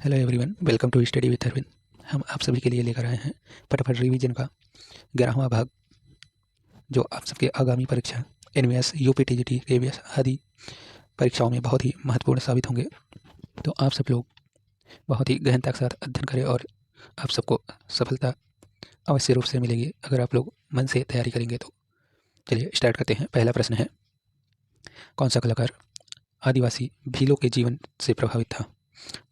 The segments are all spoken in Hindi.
Hello everyone, welcome to study with Arvind. हम आप सभी के लिए लेकर आए हैं फटाफट रिवीजन का 11वां भाग, जो आप सबके आगामी परीक्षा एनवीएस, यूपीटीजीटी, केवीएस आदि परीक्षाओं में बहुत ही महत्वपूर्ण साबित होंगे। तो आप सब लोग बहुत ही गहनता के साथ अध्ययन करें और आप सबको सफलता अवश्य रूप से मिलेगी अगर आप लोग मन से तैयारी करेंगे तो। चलिए स्टार्ट करते हैं। पहला प्रश्न है, कौन सा कलाकार आदिवासी भीलों के जीवन से प्रभावित था?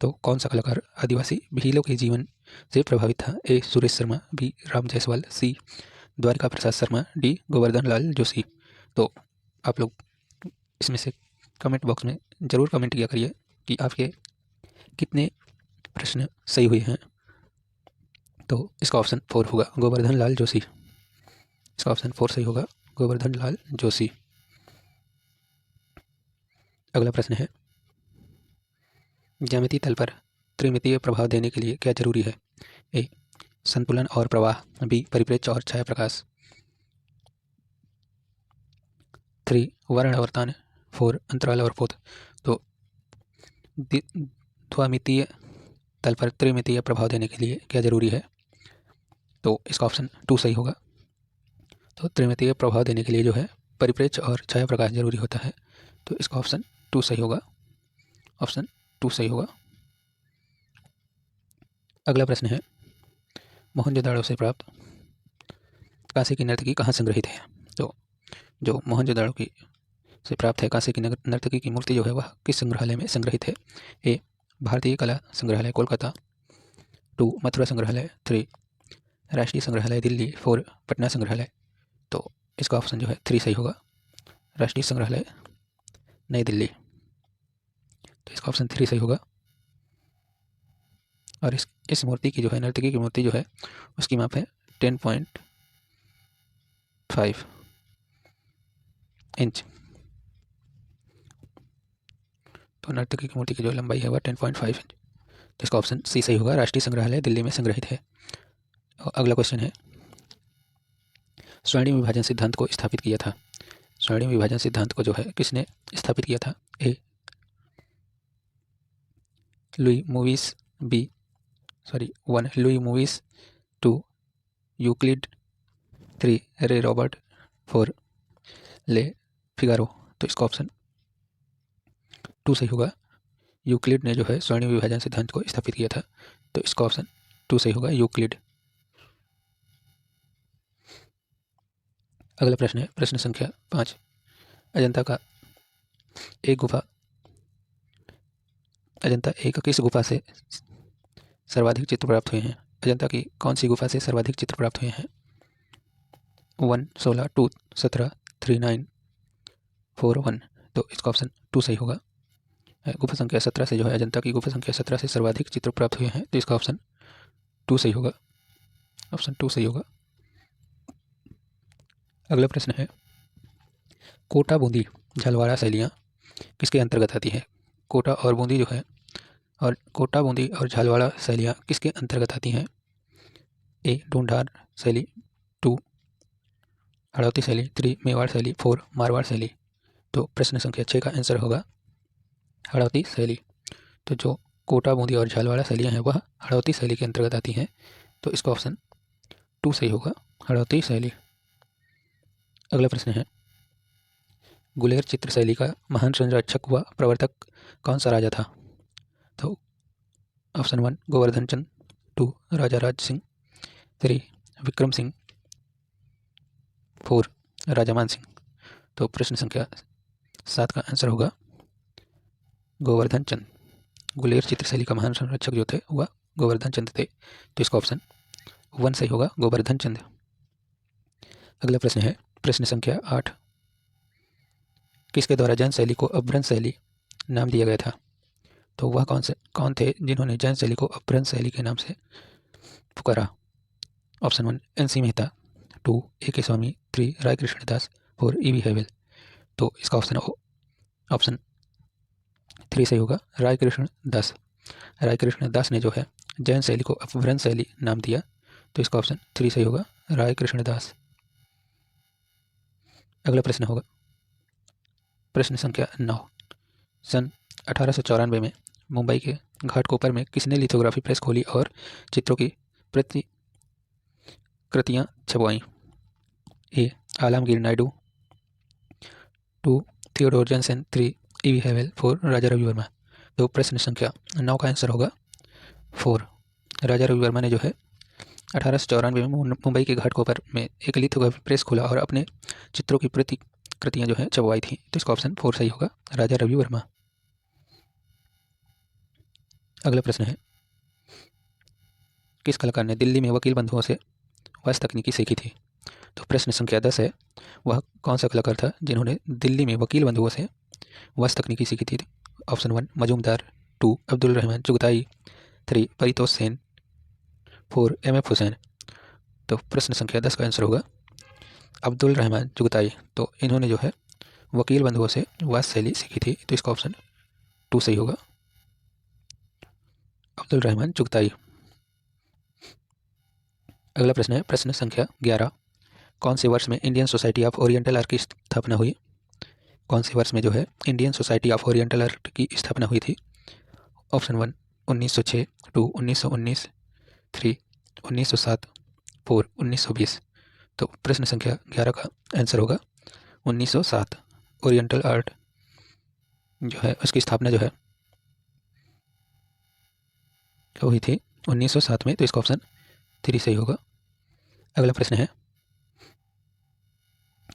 तो कौन सा कलाकार आदिवासी भीलों के जीवन से प्रभावित था? ए सुरेश शर्मा, बी राम जायसवाल, सी द्वारिका प्रसाद शर्मा, डी गोवर्धन लाल जोशी। तो आप लोग इसमें से कमेंट बॉक्स में ज़रूर कमेंट किया करिए कि आपके कितने प्रश्न सही हुए हैं। तो इसका ऑप्शन 4 होगा, गोवर्धन लाल जोशी। इसका ऑप्शन 4 सही होगा, गोवर्धन लाल जोशी। अगला प्रश्न है, ज्यामितीय तल पर त्रिमितीय प्रभाव देने के लिए क्या जरूरी है? ए संतुलन और प्रवाह, बी परिप्रेक्ष्य और छाया प्रकाश, 3 वर्ण और तान, 4 अंतराल और पोत। तो द्विमितीय तल पर त्रिमितीय प्रभाव देने के लिए क्या जरूरी है? तो इसका ऑप्शन 2 सही होगा। तो त्रिमितीय प्रभाव देने के लिए जो है परिप्रेक्ष्य और छाया प्रकाश जरूरी होता है। तो इसका ऑप्शन 2 सही होगा। ऑप्शन 2 सही होगा। अगला प्रश्न है, मोहनजोदाड़ो से प्राप्त कांसे की नर्तकी कहाँ संग्रहित है? तो जो मोहनजोदाड़ो की से प्राप्त है कांसे की नर्तकी की मूर्ति जो है वह किस संग्रहालय में संग्रहित है? ए भारतीय कला संग्रहालय कोलकाता, 2 मथुरा संग्रहालय, 3 राष्ट्रीय संग्रहालय दिल्ली, 4 पटना संग्रहालय। तो इसका ऑप्शन जो है 3 सही होगा, राष्ट्रीय संग्रहालय नई दिल्ली। तो इसका ऑप्शन 3 सही होगा। और इस मूर्ति की जो है नर्तकी की मूर्ति जो है उसकी माप है 10.5 इंच। तो नर्तकी की मूर्ति की जो लंबाई है वह 10.5 इंच। तो इसका ऑप्शन सी सही होगा, राष्ट्रीय संग्रहालय दिल्ली में संग्रहित है। और अगला क्वेश्चन है, स्वर्णिम विभाजन सिद्धांत को स्थापित किया था? स्वर्णिम विभाजन सिद्धांत को जो है किसने स्थापित किया था? ए Louis movies, B 1 Louis movies, 2 Euclid, 3 रे रॉबर्ट, 4 ले फिगारो। तो इसका ऑप्शन 2 सही होगा, यूक्लिड ने जो है स्वर्णिम विभाजन सिद्धांत को स्थापित किया था। तो इसका ऑप्शन 2 सही होगा, यूक्लिड। अगला प्रश्न है, प्रश्न संख्या 5, अजंता एक किस गुफा से सर्वाधिक चित्र प्राप्त हुए हैं? अजंता की कौन सी गुफा से सर्वाधिक चित्र प्राप्त हुए हैं? 1 16, 2 17, 3 9, 4 1। तो इसका ऑप्शन 2 सही होगा। गुफा संख्या 17 से जो है अजंता की गुफा संख्या 17 से सर्वाधिक चित्र प्राप्त हुए हैं। तो इसका ऑप्शन 2 सही होगा। ऑप्शन 2 सही होगा। अगला प्रश्न है, कोटा बूंदी झलवाड़ा शैलियाँ किसके अंतर्गत आती है? कोटा और बूंदी जो है और कोटा बूंदी और झालवाड़ा शैलियाँ किसके अंतर्गत आती हैं? ए ढूंढार शैली, 2 हड़ौती शैली, 3 मेवाड़ शैली, 4 मारवाड़ शैली। तो प्रश्न संख्या 6 का आंसर होगा हड़ौती शैली। तो जो कोटा बूंदी और झालवाड़ा शैलियाँ हैं वह हड़ौती शैली के अंतर्गत आती हैं। तो इसका ऑप्शन 2 सही होगा, हड़ौती शैली। अगला प्रश्न है, गुलेर चित्र शैली का महान संरक्षक व प्रवर्तक कौन सा राजा था? तो ऑप्शन 1 गोवर्धन चंद, 2 राजा राज सिंह, 3 विक्रम सिंह, 4 राजा मान सिंह। तो प्रश्न संख्या 7 का आंसर होगा गोवर्धन चंद। गुलेर चित्रशैली का महान संरक्षक जो थे वह गोवर्धन चंद थे। तो इसका ऑप्शन 1 सही होगा, गोवर्धन चंद। अगला प्रश्न है, प्रश्न संख्या 8, किसके द्वारा जैन शैली को अपभ्रंश शैली नाम दिया गया था? तो वह कौन थे जिन्होंने जैन शैली को अपभ्रंश शैली के नाम से पुकारा? ऑप्शन 1 NC मेहता, 2 AK स्वामी, 3 राय कृष्णदास, 4 EV हैवेल। तो इसका ऑप्शन 3 सही होगा, राय कृष्ण दास। राय कृष्ण दास ने जो है जैन शैली को अपभ्रंश शैली नाम दिया। तो इसका ऑप्शन 3 सही होगा, राय कृष्ण दास। अगला प्रश्न होगा, प्रश्न संख्या 9, सन 1894 में मुंबई के घाटकोपर में किसने लिथोग्राफी प्रेस खोली और चित्रों की प्रतिकृतियाँ छपवाईं? A. Alamgir Naidu, 2. Theodore Johnson, 3. E.V. Havell, 4. Raja Ravi Varma. तो प्रश्न संख्या 9 का आंसर होगा 4। राजा रवि वर्मा ने जो है 1894 में मुंबई के घाटकोपर में एक लिथोग्राफी प्रेस खोला और अपने चित्रों की प्रतिकृतियाँ जो है छपवाई थी। तो इसका ऑप्शन 4 सही होगा, राजा रवि वर्मा। अगला प्रश्न है, किस कलाकार ने दिल्ली में वकील बंधुओं से वास्तु तकनीकी सीखी थी? तो प्रश्न संख्या 10 है, वह कौन सा कलाकार था जिन्होंने दिल्ली में वकील बंधुओं से वास्तु तकनीकी सीखी थी? Option 1 Majumdar, 2 Abdul Rahman Chughtai, 3 Paritosh Sen, 4 M.F. हुसैन। तो प्रश्न संख्या 10 का आंसर होगा अब्दुल रहमान चुगताई। तो इन्होंने जो है वकील बंधुओं से वास्तु शैली सीखी थी। तो इसका ऑप्शन 2 सही होगा, अब्दुल रहमान चुगताई। अगला प्रश्न है, प्रश्न संख्या 11, कौन से वर्ष में Indian society of oriental art की स्थापना हुई? कौन से वर्ष में जो है Indian society of oriental art की स्थापना हुई थी? ऑप्शन 1 1906, 2 1919, 3 1907, 4 1920। तो प्रश्न संख्या 11 का आंसर होगा 1907। ओरिएंटल आर्ट जो है उसकी स्थापना जो है हुई थी 1907 में। तो इसका ऑप्शन 3 सही होगा। अगला प्रश्न है,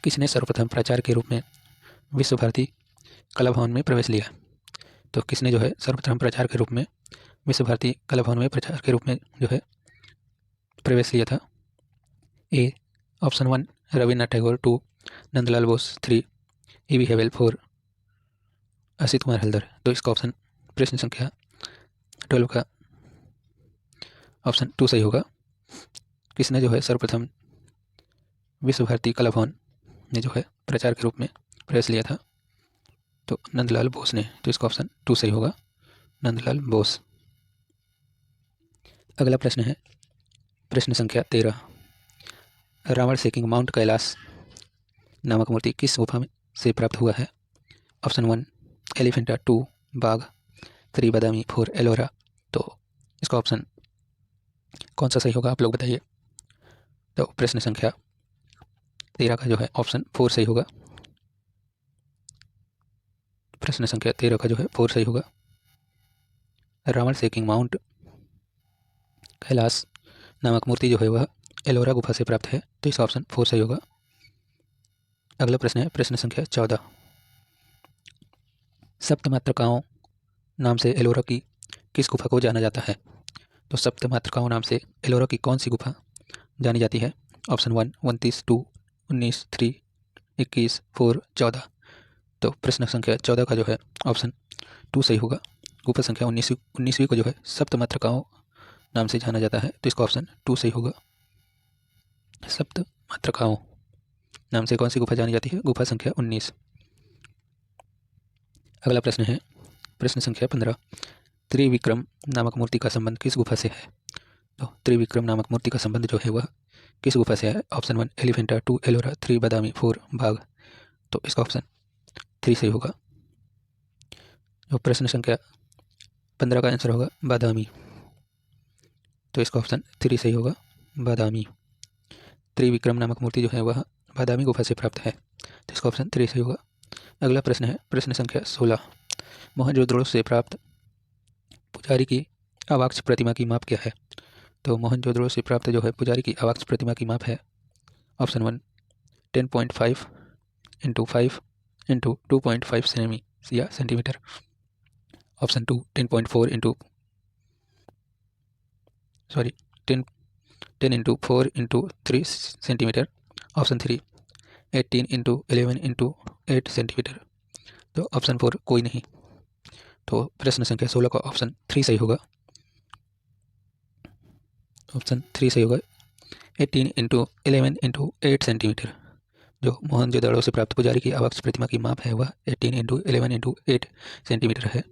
किसने सर्वप्रथम प्राचार्य के रूप में विश्व भारती कला भवन में प्रवेश लिया? तो किसने जो है सर्वप्रथम प्राचार्य के रूप में विश्व भारती कला भवन में प्राचार्य के रूप में जो है प्रवेश लिया था? A. Option 1 Rabindranath Tagore, 2 Nandlal Bose, 3 E.V. Havell, 4 Asit Kumar Haldar. तो इसका ऑप्शन प्रश्न संख्या 12 का ऑप्शन 2 सही होगा। किसने जो है सर्वप्रथम विश्व भारती कला भवन ने जो है प्राचार्य के रूप में प्रवेश लिया था? तो नंदलाल बोस ने। तो इसका ऑप्शन 2 सही होगा, नंदलाल बोस। अगला प्रश्न है, प्रश्न संख्या 13, रावण सेकिंग माउंट कैलाश नामक मूर्ति किस गुफा में से प्राप्त हुआ है? ऑप्शन 1 एलिफेंटा, 2 बाघ, 3 बादामी, 4 एलोरा। तो इसका ऑप्शन कौन सा सही होगा आप लोग बताइए। तो प्रश्न संख्या 13 का जो है ऑप्शन 4 सही होगा। प्रश्न संख्या 13 का जो है 4 सही होगा। रावण सेकिंग माउंट कैलाश नामक मूर्ति जो है वह एलोरा गुफा से प्राप्त है। तो इसका ऑप्शन 4 सही होगा। अगला प्रश्न है, प्रश्न संख्या 14, सप्तमातृकाओं नाम से एलोरा की किस गुफा को जाना जाता है? तो सप्तमातृकाओं नाम से एलोरा की कौन सी गुफा जानी जाती है? ऑप्शन 1 29, 2 19, 3 21, 4 14। तो प्रश्न संख्या 14 का जो है ऑप्शन 2 सही होगा। गुफा संख्या 19वीं को जो है सप्तमातृकाओं नाम से जाना जाता है। तो इसका ऑप्शन 2 सही होगा। सप्तमातृकाओं नाम से कौन सी गुफा जानी जाती है? गुफा संख्या 19। अगला प्रश्न है, प्रश्न संख्या 15, त्रिविक्रम नामक मूर्ति का संबंध किस गुफा से है? तो त्रिविक्रम नामक मूर्ति का संबंध जो है वह किस गुफा से है? ऑप्शन 1 एलिफेंटा, 2 एलोरा, 3 बादामी, 4 बाघ। तो इसका ऑप्शन 3 सही होगा। जो प्रश्न संख्या 15 का आंसर होगा बादामी। तो इसका ऑप्शन 3 सही होगा, बादामी। त्रिविक्रम नामक मूर्ति जो है वह बादामी गुफा से प्राप्त है। तो इसका ऑप्शन 3 सही होगा। अगला प्रश्न है, प्रश्न संख्या 16, मोहनजोदड़ो से प्राप्त पुजारी की अवाक्ष प्रतिमा की माप क्या है? तो मोहनजोदड़ो से प्राप्त जो है पुजारी की अवाक्ष प्रतिमा की माप है ऑप्शन 1 10.5 × 5 × 2.5 सेमी या centimetre. Option 2 10 × 4 × 3 centimetre. Option 3 18 × 11 × 8 centimetre. तो ऑप्शन 4 कोई नहीं। तो प्रश्न संख्या 16 का ऑप्शन 3 सही होगा। ऑप्शन 3 सही होगा, 18 × 11 × 8 सेंटीमीटर। जो मोहनजोदड़ो से प्राप्त पुजारी की अवाक्ष प्रतिमा की माप है वह 18 × 11 × 8 सेंटीमीटर है।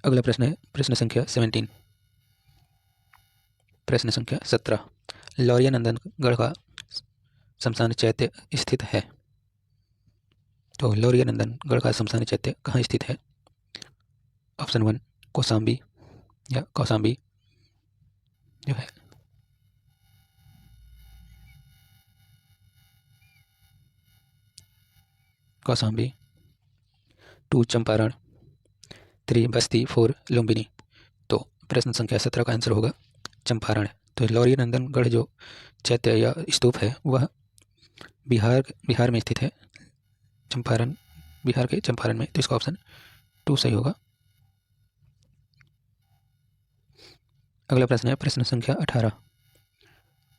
अगला प्रश्न है, प्रश्न संख्या 17, प्रश्न संख्या 17, लौरिया नंदनगढ़ का शमशान चैत्य स्थित है? तो लौरिया नंदनगढ़ का शमशान चैत्य कहाँ स्थित है? ऑप्शन 1 कौसाम्बी या कौसाम्बी जो है कौसाम्बी। 2 चंपारण, 3 बस्ती, 4 लुम्बिनी। तो प्रश्न संख्या 17 का आंसर होगा चंपारण। तो लौरी नंदनगढ़ जो चैत्य या स्तूप है वह बिहार में स्थित है, चंपारण, बिहार के चंपारण में। तो इसका ऑप्शन 2 सही होगा। अगला प्रश्न है प्रश्न संख्या 18।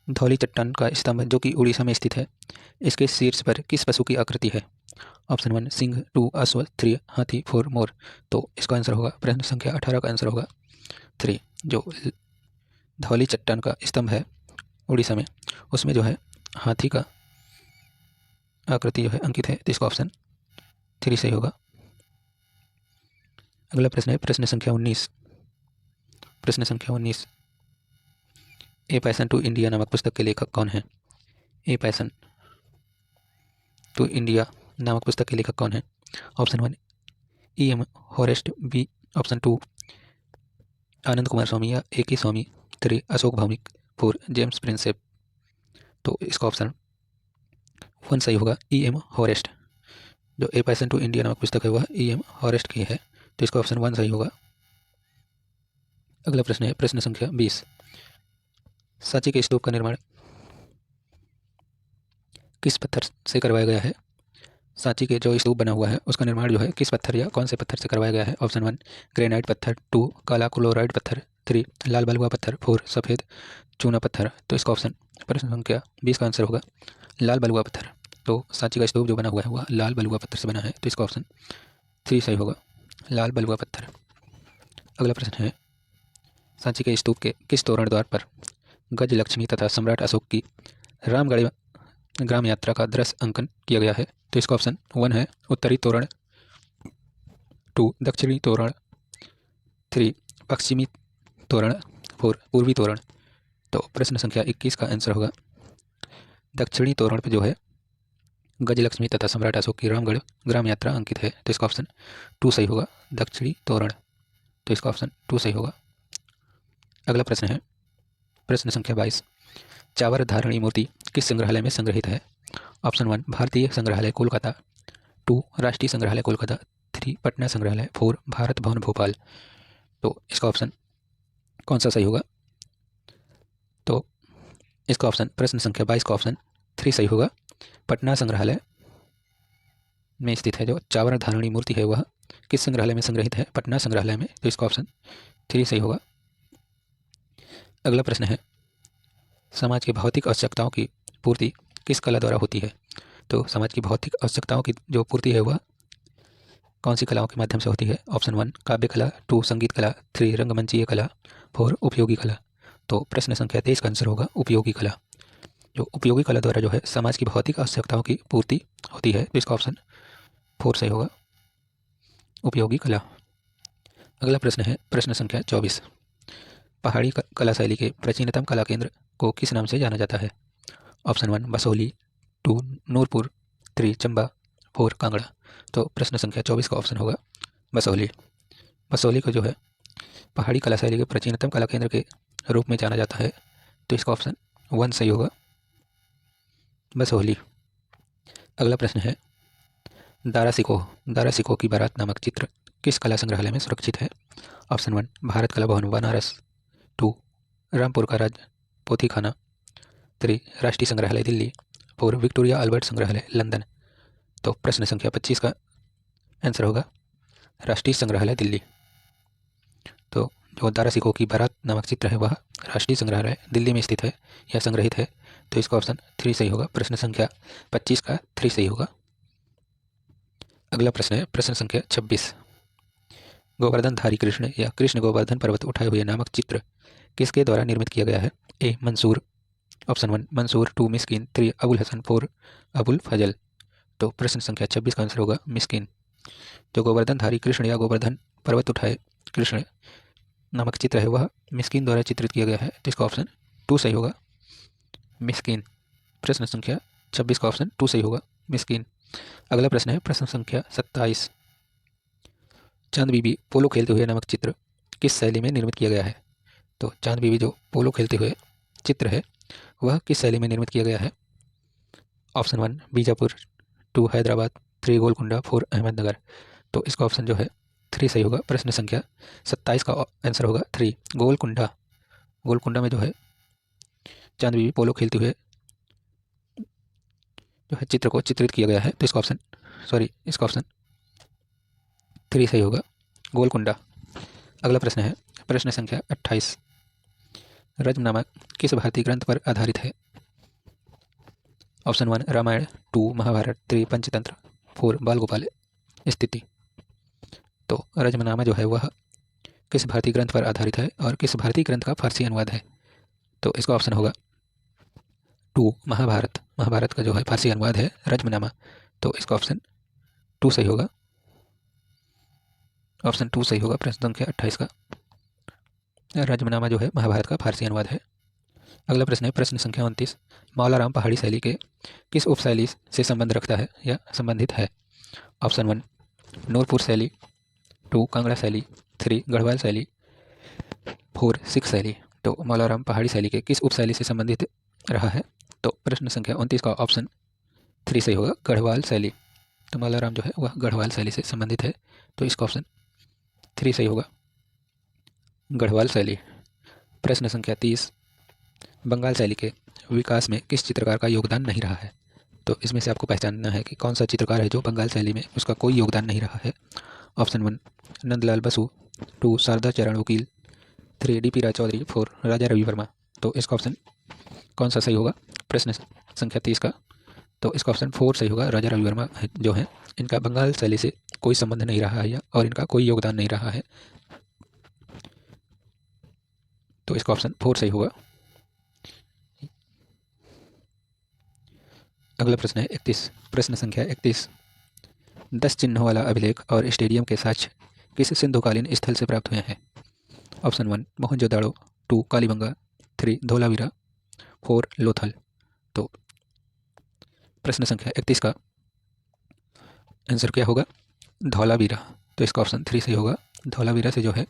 धौली चट्टान का स्तंभ जो कि उड़ीसा में स्थित है, इसके शीर्ष पर किस पशु की आकृति है? ऑप्शन 1 सिंह, 2 अश्व, 3 हाथी, 4 मोर। तो इसका आंसर होगा, प्रश्न संख्या 18 का आंसर होगा 3। जो धौली चट्टान का स्तंभ है उड़ीसा में, उसमें जो है हाथी का आकृति जो है अंकित है। तो इसका ऑप्शन 3 सही होगा। अगला प्रश्न है प्रश्न संख्या 19। प्रश्न संख्या 19, ए पैशन टू इंडिया नामक पुस्तक के लेखक कौन है? ए पैशन टू इंडिया नामक पुस्तक के लेखक कौन है? Option 1 E.M. हॉरेस्ट, B option 2 Anand Kumar स्वामी या A.K. स्वामी, 3 अशोक भौमिक, 4 जेम्स प्रिंसेप। तो इसका ऑप्शन 1 सही होगा, E.M. हॉरेस्ट। जो ए पैशन टू इंडिया नामक पुस्तक है वह E.M. हॉरेस्ट की है। तो इसका ऑप्शन 1 सही होगा। अगला प्रश्न है प्रश्न संख्या 20। सांची के स्तूप का निर्माण किस पत्थर से करवाया गया है? सांची के जो स्तूप बना हुआ है उसका निर्माण जो है किस पत्थर या कौन से पत्थर से करवाया गया है? ऑप्शन 1 ग्रेनाइट पत्थर, 2 काला क्लोराइड पत्थर, 3 लाल बलुआ पत्थर, 4 सफ़ेद चूना पत्थर। तो इसका ऑप्शन प्रश्न संख्या 20 का आंसर होगा लाल बलुआ पत्थर। तो सांची का स्तूप जो बना हुआ है वह लाल बलुआ पत्थर से बना है। तो इसका ऑप्शन 3 सही होगा, लाल बलुआ पत्थर। अगला प्रश्न है सांची के स्तूप के किस तोरण द्वार पर गज लक्ष्मी तथा सम्राट अशोक की रामगढ़ ग्राम यात्रा का दृश्य अंकन किया गया है? तो इसका ऑप्शन 1 है उत्तरी तोरण, 2 दक्षिणी तोरण, 3 पश्चिमी तोरण, 4 पूर्वी तोरण। तो प्रश्न संख्या 21 का आंसर होगा दक्षिणी तोरण पर जो है गजलक्ष्मी तथा सम्राट अशोक की रामगढ़ ग्राम यात्रा अंकित है। तो इसका ऑप्शन 2 सही होगा, दक्षिणी तोरण। तो इसका ऑप्शन 2 सही होगा। अगला प्रश्न है प्रश्न संख्या 22। चावर धारणी मूर्ति किस संग्रहालय में संग्रहित है? ऑप्शन 1 भारतीय संग्रहालय कोलकाता, 2 राष्ट्रीय संग्रहालय कोलकाता, 3 पटना संग्रहालय, 4 भारत भवन भोपाल। तो इसका ऑप्शन कौन सा सही होगा? तो इसका ऑप्शन प्रश्न संख्या 22 का ऑप्शन 3 सही होगा। पटना संग्रहालय में स्थित है जो चावर धारणी मूर्ति है वह किस संग्रहालय में संग्रहित है? पटना संग्रहालय में। तो इसका ऑप्शन 3 सही होगा। अगला प्रश्न है समाज की भौतिक आवश्यकताओं की पूर्ति किस कला द्वारा होती है? तो समाज की भौतिक आवश्यकताओं की जो पूर्ति है वह कौन सी कलाओं के माध्यम से होती है? ऑप्शन 1 काव्य कला, 2 संगीत कला, 3 रंगमंचीय कला, 4 उपयोगी कला। तो प्रश्न संख्या 23 का आंसर होगा उपयोगी कला। जो उपयोगी कला द्वारा जो है समाज की भौतिक आवश्यकताओं की पूर्ति होती है। तो इसका ऑप्शन 4 सही होगा, उपयोगी कला। अगला प्रश्न है प्रश्न संख्या 24। पहाड़ी कला शैली के प्राचीनतम कला केंद्र को किस नाम से जाना जाता है? ऑप्शन 1 बसोहली, 2 नूरपुर, 3 चंबा, 4 कांगड़ा। तो प्रश्न संख्या 24 का ऑप्शन होगा बसोहली। बसोहली को जो है पहाड़ी कला शैली के प्राचीनतम कला केंद्र के रूप में जाना जाता है। तो इसका ऑप्शन 1 सही होगा, बसोहली। अगला प्रश्न है दारा सिकोह की बारात नामक चित्र किस कला संग्रहालय में सुरक्षित है? ऑप्शन 1 भारत कला भवन बनारस, 2 रामपुर का राज पोथीखाना, 3 राष्ट्रीय संग्रहालय दिल्ली, 4 विक्टोरिया अल्बर्ट संग्रहालय लंदन। तो प्रश्न संख्या 25 का आंसर होगा राष्ट्रीय संग्रहालय दिल्ली। तो जो दारा सिकोह की बारात नामक चित्र है वह राष्ट्रीय संग्रहालय दिल्ली में स्थित है या संग्रहित है। तो इसका ऑप्शन 3 सही होगा, प्रश्न संख्या 25 का 3 सही होगा। अगला प्रश्न है प्रश्न संख्या 26। गोवर्धनधारी कृष्ण या कृष्ण गोवर्धन पर्वत उठाए हुए नामक चित्र किसके द्वारा निर्मित किया गया है? ए मंसूर, ऑप्शन 1 मंसूर, 2 मिस्किन, 3 अबुल हसन, 4 अबुल फजल। तो प्रश्न संख्या 26 का आंसर होगा मिस्किन। जो गोवर्धनधारी कृष्ण या गोवर्धन पर्वत उठाए कृष्ण नामक चित्र है वह मिस्किन द्वारा चित्रित किया गया है। तो इसका ऑप्शन 2 सही होगा, मिस्किन। प्रश्न संख्या 26 का ऑप्शन 2 सही होगा, मिस्किन। अगला प्रश्न है प्रश्न संख्या 27। चांद बीबी पोलो खेलते हुए नामक चित्र किस शैली में निर्मित किया गया है? तो चांद बीवी जो पोलो खेलते हुए चित्र है वह किस शैली में निर्मित किया गया है? ऑप्शन 1 बीजापुर, 2 हैदराबाद, 3 गोलकुंडा, 4 अहमदनगर। तो इसका ऑप्शन जो है 3 सही होगा। प्रश्न संख्या 27 का आंसर होगा 3 गोलकुंडा। गोलकुंडा में जो है चांद बीवी पोलो खेलते हुए जो है चित्र को चित्रित किया गया है। तो इसका ऑप्शन 3 सही होगा, गोलकुंडा। अगला प्रश्न है प्रश्न संख्या 28। रज्म नामक किस भारतीय ग्रंथ पर आधारित है? ऑप्शन 1 रामायण, 2 महाभारत, 3 पंचतंत्र, 4 बाल गोपाल स्थिति। तो रज्मनामा जो है वह किस भारतीय ग्रंथ पर आधारित है और किस भारतीय ग्रंथ का फारसी अनुवाद है? तो इसका ऑप्शन होगा 2 महाभारत। महाभारत का जो है फारसी अनुवाद है रज्मनामा। तो इसका ऑप्शन 2 सही होगा। ऑप्शन 2 सही होगा प्रश्न संख्या 28 का। रज्मनामा जो है महाभारत का फारसी अनुवाद है। अगला प्रश्न है प्रश्न संख्या 29। मौलाराम पहाड़ी शैली के किस उपशैली से संबंध रखता है या संबंधित है? ऑप्शन 1 नूरपुर शैली, 2 कांगड़ा शैली, 3 गढ़वाल शैली, 4 सिख शैली। तो मौलाराम पहाड़ी शैली के किस उपशैली से संबंधित रहा है? तो प्रश्न संख्या 29 का ऑप्शन 3 सही होगा, गढ़वाल शैली। तो मौलाराम जो है वह गढ़वाल शैली से संबंधित है। तो इसका ऑप्शन 3 सही होगा, गढ़वाल शैली। प्रश्न संख्या 30। बंगाल शैली के विकास में किस चित्रकार का योगदान नहीं रहा है? तो इसमें से आपको पहचानना है कि कौन सा चित्रकार है जो बंगाल शैली में उसका कोई योगदान नहीं रहा है। ऑप्शन 1 नंदलाल बसु, 2 शारदा चरण वकील, 3 डी पी राय चौधरी, 4 राजा रवि वर्मा। तो इसका ऑप्शन कौन सा सही होगा प्रश्न संख्या 30 का? तो इसका ऑप्शन 4 सही होगा। राजा रवि वर्मा जो है इनका बंगाल शैली से कोई संबंध नहीं रहा है और इनका कोई योगदान नहीं रहा है। तो इसका ऑप्शन 4 सही होगा। अगला प्रश्न है 31। प्रश्न संख्या 31। 10 चिन्हों वाला अभिलेख और स्टेडियम के साक्ष्य किस सिंधुकालीन स्थल से प्राप्त हुए हैं? ऑप्शन 1 मोहनजोदाड़ो, 2 कालीबंगा, 3 धोलावीरा, 4 लोथल। तो प्रश्न संख्या 31 का आंसर क्या होगा? धौलावीरा। तो इसका ऑप्शन 3 सही होगा। धौलावीरा से जो है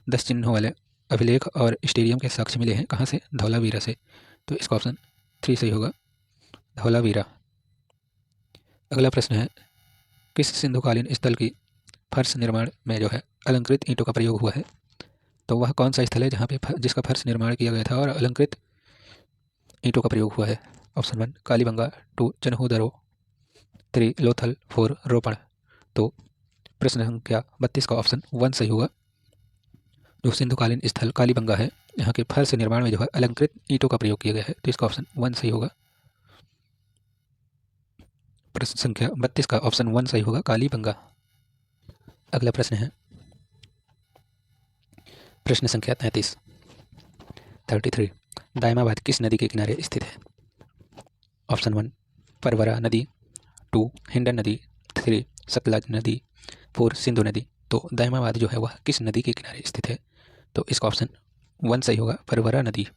10 चिन्हों वाले अभिलेख और स्टेडियम के साक्ष्य मिले हैं। कहाँ से? धौलावीरा से। तो इसका ऑप्शन 3 सही होगा, धौलावीरा। अगला प्रश्न है किस सिंधुकालीन स्थल की फर्श निर्माण में जो है अलंकृत ईंटों का प्रयोग हुआ है? तो वह कौन सा स्थल है जहाँ पे जिसका फर्श निर्माण किया गया था और अलंकृत ईंटों का प्रयोग हुआ है? ऑप्शन 1 कालीबंगा, 2 चन्हूदरो, 3 लोथल, 4 रोपड़। तो प्रश्न संख्या 32 का ऑप्शन 1 सही होगा। जो सिंधुकालीन स्थल कालीबंगा है यहाँ के फर्श निर्माण में जो है अलंकृत ईंटों का प्रयोग किया गया है। तो इसका ऑप्शन 1 सही होगा। प्रश्न संख्या 32 का ऑप्शन 1 सही होगा, कालीबंगा। अगला प्रश्न है प्रश्न संख्या 33। दायमाबाद किस नदी के किनारे स्थित है? ऑप्शन 1 परवरा नदी, 2 हिंडन नदी, 3 सतलज नदी, 4 सिंधु नदी। तो दायमाबाद जो है वह किस नदी के किनारे स्थित है? तो इसका ऑप्शन 1 सही होगा, परवरा नदी।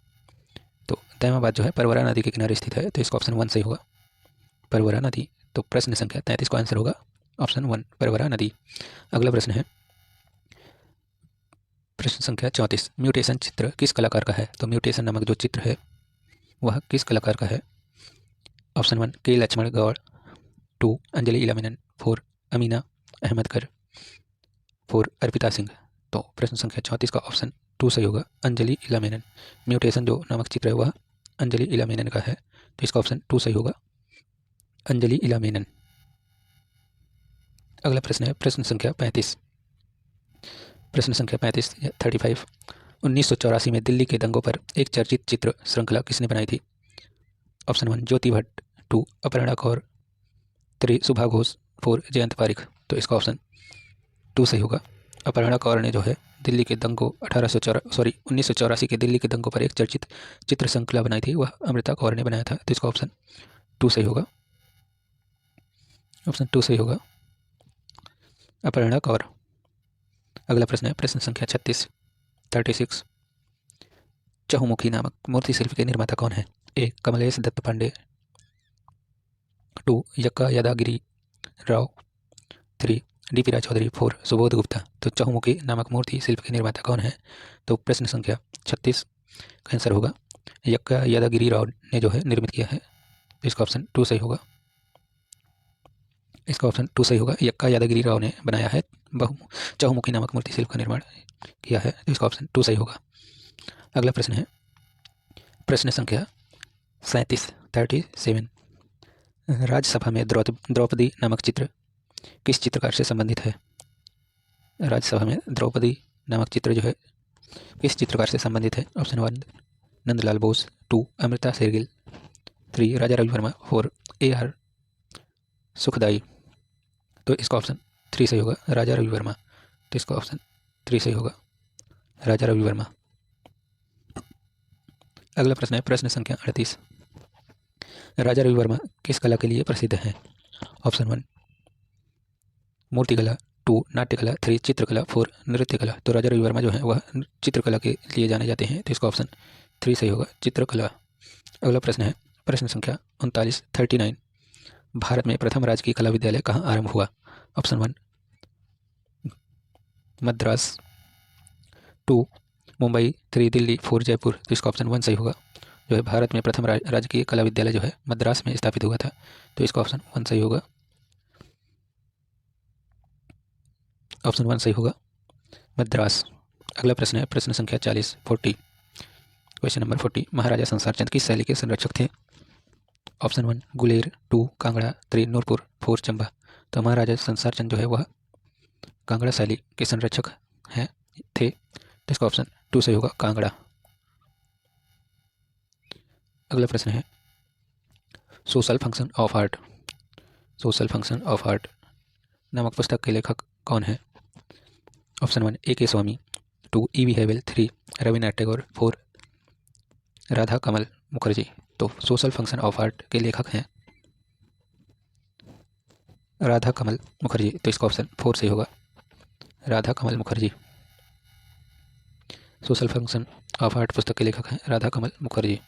तो दायमाबाद जो है परवरा नदी के किनारे स्थित है। तो इसका ऑप्शन 1 सही होगा, परवरा नदी। तो प्रश्न संख्या 33 का आंसर होगा ऑप्शन 1 परवरा नदी। अगला प्रश्न है प्रश्न संख्या 34। म्यूटेशन चित्र किस कलाकार का है? तो म्यूटेशन नामक जो चित्र है वह किस कलाकार का है? ऑप्शन 1 के लक्ष्मण गौड़, 2 अंजलि इलामेनन, 4 अमीना अहमदकर, 4 अर्पिता सिंह। तो प्रश्न संख्या 34 का ऑप्शन 2 सही होगा, अंजलि इलामेनन। म्यूटेशन जो नामक चित्र है वह अंजलि इलामेनन का है। तो इसका ऑप्शन 2 सही होगा, अंजलि इलामेनन। अगला प्रश्न है प्रश्न संख्या 35। प्रश्न संख्या 35 1984 में दिल्ली के दंगों पर एक चर्चित चित्र श्रृंखला किसने बनाई थी? ऑप्शन 1 ज्योति भट्ट, 2 अपर्णा कौर, 3 सुभा घोष, 4 जयंत पारिक। तो इसका ऑप्शन 2 सही होगा। अपर्णा कौर ने जो है दिल्ली के दंगों 1984 के दिल्ली के दंगों पर एक चर्चित चित्र श्रृंखला बनाई थी, वह अमृता कौर ने बनाया था। तो इसका ऑप्शन 2 सही होगा, ऑप्शन 2 सही होगा, अपर्णा कौर। अगला प्रश्न है प्रश्न संख्या 36 चहुमुखी नामक मूर्ति शिल्प के निर्माता कौन है? ए कमलेश दत्त पांडे, 2 यक्का यादागिरी राव, 3 डी.पी. राय चौधरी। 4 सुबोध गुप्ता। तो चहुमुखी नामक मूर्ति शिल्प के निर्माता कौन है? तो प्रश्न संख्या 36 का आंसर होगा यक्का यादगिरी राव ने जो है निर्मित किया है। इसका ऑप्शन 2 सही होगा। इसका ऑप्शन 2 सही होगा। यक्का यादगिरी राव ने बनाया है चहुमुखी नामक मूर्ति शिल्प का निर्माण किया है। तो इसका ऑप्शन 2 सही होगा। अगला प्रश्न है प्रश्न संख्या 37 राज्यसभा में द्रौपदी नामक चित्र किस चित्रकार से संबंधित है? राज्यसभा में द्रौपदी नामक चित्र जो है किस चित्रकार से संबंधित है? ऑप्शन 1 नंदलाल बोस, 2 अमृता शेरगिल, 3 राजा रवि वर्मा, 4 A.R. सुखदाई। तो इसका ऑप्शन 3 सही होगा, राजा रवि वर्मा। तो इसका ऑप्शन 3 सही होगा, राजा रवि वर्मा। अगला प्रश्न है प्रश्न संख्या 38 राजा रवि वर्मा किस कला के लिए प्रसिद्ध हैं? ऑप्शन 1 मूर्तिकला, 2 नाट्यकला, 3 चित्रकला, 4 नृत्यकला। तो राजा रवि वर्मा जो है वह चित्रकला के लिए जाने जाते हैं। तो इसका ऑप्शन 3 सही होगा, चित्रकला। अगला प्रश्न है प्रश्न संख्या 39 भारत में प्रथम राजकीय कला विद्यालय कहाँ आरंभ हुआ? ऑप्शन 1 मद्रास, 2 मुंबई, 3 दिल्ली, 4 जयपुर। तो इसका ऑप्शन 1 सही होगा। जो है भारत में प्रथम राजकीय कला विद्यालय जो है मद्रास में स्थापित हुआ था। तो इसका ऑप्शन 1 सही होगा, ऑप्शन 1 सही होगा, मद्रास। अगला प्रश्न है प्रश्न संख्या 40 क्वेश्चन नंबर 40 महाराजा संसार चंद किस शैली के संरक्षक थे? ऑप्शन 1 गुलेर, 2 कांगड़ा, 3 नूरपुर, 4 चंबा। तो महाराजा संसार चंद जो है वह कांगड़ा शैली के संरक्षक हैं थे। तो इसका ऑप्शन 2 सही होगा, कांगड़ा। अगला प्रश्न है सोशल फंक्शन ऑफ आर्ट नामक पुस्तक के लेखक कौन है? Option 1 A.K. स्वामी, 2 E.V. हेवल, 3 रविन्द्रनाथ टैगोर, 4 राधा कमल मुखर्जी। तो सोशल फंक्शन ऑफ आर्ट के लेखक हैं राधा कमल मुखर्जी। तो इसका ऑप्शन 4 सही होगा, Radha Kamal Mukherjee. Social function of art पुस्तक के लेखक हैं राधा कमल मुखर्जी।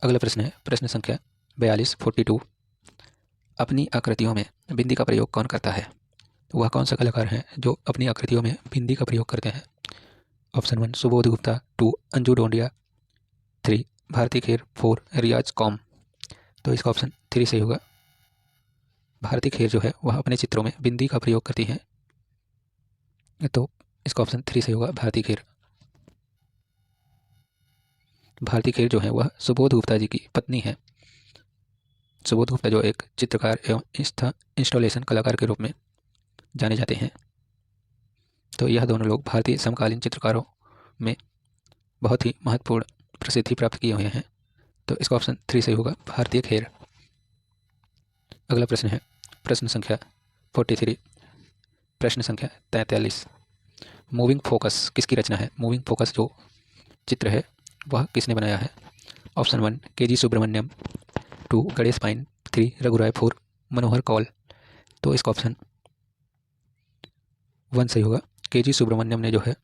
अगला प्रश्न है प्रश्न संख्या 42 अपनी आकृतियों में बिंदी का प्रयोग कौन करता है? वह कौन सा कलाकार है जो अपनी आकृतियों में बिंदी का प्रयोग करते हैं? ऑप्शन 1 सुबोध गुप्ता, 2 अंजू डोंडिया, 3 भारती खेर, 4 रियाज कौम। तो इसका ऑप्शन 3 सही होगा, भारती खेर जो है वह अपने चित्रों में बिंदी का प्रयोग करती हैं। तो इसका ऑप्शन 3 सही होगा, भारती खेर। भारती खेर जो है वह सुबोध गुप्ता जी की पत्नी है। सुबोध गुप्ता जो एक चित्रकार एवं इंस्टॉलेशन कलाकार के रूप में जाने जाते हैं। तो यह दोनों लोग भारतीय समकालीन चित्रकारों में बहुत ही महत्वपूर्ण प्रसिद्धि प्राप्त किए हुए हैं। तो इसका ऑप्शन 3 सही होगा, भारतीय खेर। अगला प्रश्न है प्रश्न संख्या 43 प्रश्न संख्या 43 मूविंग फोकस किसकी रचना है? मूविंग फोकस जो चित्र है वह किसने बनाया है? Option 1 K.G. सुब्रमण्यम, 2 गणेश पाइन, 3 रघुराय, 4 मनोहर कौल। तो इसका ऑप्शन 1 सही होगा, K.G. सुब्रमण्यम ने जो है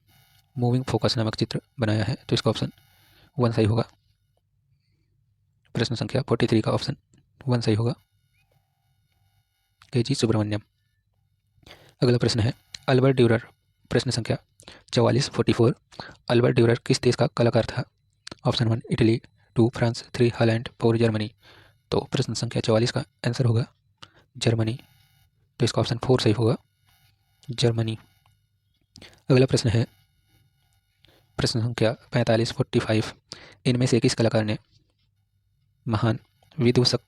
मूविंग फोकस नामक चित्र बनाया है। तो इसका ऑप्शन 1 सही होगा। प्रश्न संख्या 43 का ऑप्शन 1 सही होगा, K.G. सुब्रमण्यम। अगला प्रश्न है अल्बर्ट ड्यूरर प्रश्न संख्या 44 अल्बर्ट ड्यूरर किस देश का कलाकार था? Option 1 Italy, 2 France, 3 Holland, 4 Germany. तो प्रश्न संख्या 44 का आंसर होगा जर्मनी। तो इसका ऑप्शन 4 सही होगा, जर्मनी। अगला प्रश्न है प्रश्न संख्या 45 इनमें से किस कलाकार ने महान विदूषक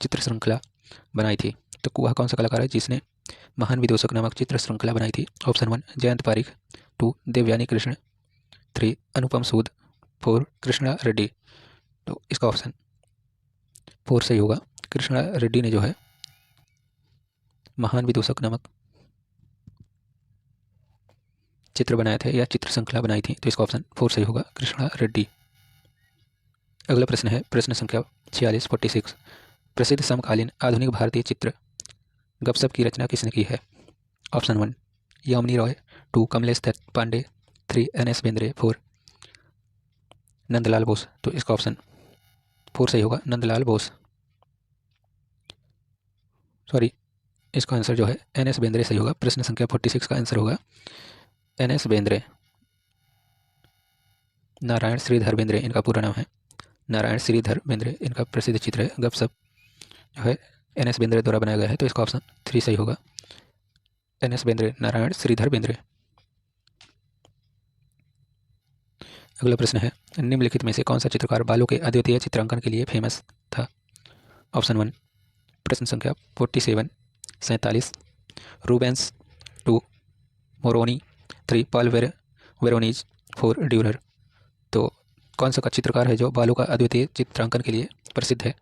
चित्र श्रृंखला बनाई थी? तो वह कौन सा कलाकार है जिसने महान विदूषक नामक चित्र श्रृंखला बनाई थी? ऑप्शन 1 जयंत पारिक, 2 देवयानी कृष्ण, 3 अनुपम सूद, 4 कृष्णा रेड्डी। तो इसका ऑप्शन 4 सही होगा, कृष्णा रेड्डी ने जो है महान विदूषक नामक चित्र बनाए थे या चित्र श्रृंखला बनाई थी। तो इसका ऑप्शन 4 सही होगा, कृष्णा रेड्डी। अगला प्रश्न है प्रश्न संख्या 46 प्रसिद्ध समकालीन आधुनिक भारतीय चित्र गपसप की रचना किसने की है? Option 1 Yamini Roy, 2 Kamlesh Dutt Pandey, 3 N.S. बेंद्रे, 4 नंदलाल बोस। तो इसका ऑप्शन 4 सही होगा, नंदलाल बोस। सॉरी, इसका आंसर जो है NS बेंद्रे सही होगा। प्रश्न संख्या 46 का आंसर होगा NS बेंद्रे। नारायण श्रीधर बेंद्रे इनका पूरा नाम है। नारायण श्रीधर बेंद्रे इनका प्रसिद्ध चित्र है गपसप, जो है NS बेंद्रे द्वारा बनाया गया है, तो इसका ऑप्शन 3 सही होगा। NS बेंद्रे, नारायण श्रीधर बेंद्रे। अगला प्रश्न है, निम्नलिखित में से कौन सा चित्रकार बालों के अद्वितीय चित्रांकन के लिए फेमस था? ऑप्शन 1 प्रश्न संख्या 47 47 रूबेंस, 2 मोरोनी, 3 पॉल वेरोनीज, 4 ड्यूरर। तो कौन सा का चित्रकार है जो बालों का अद्वितीय चित्रांकन के लिए प्रसिद्ध है?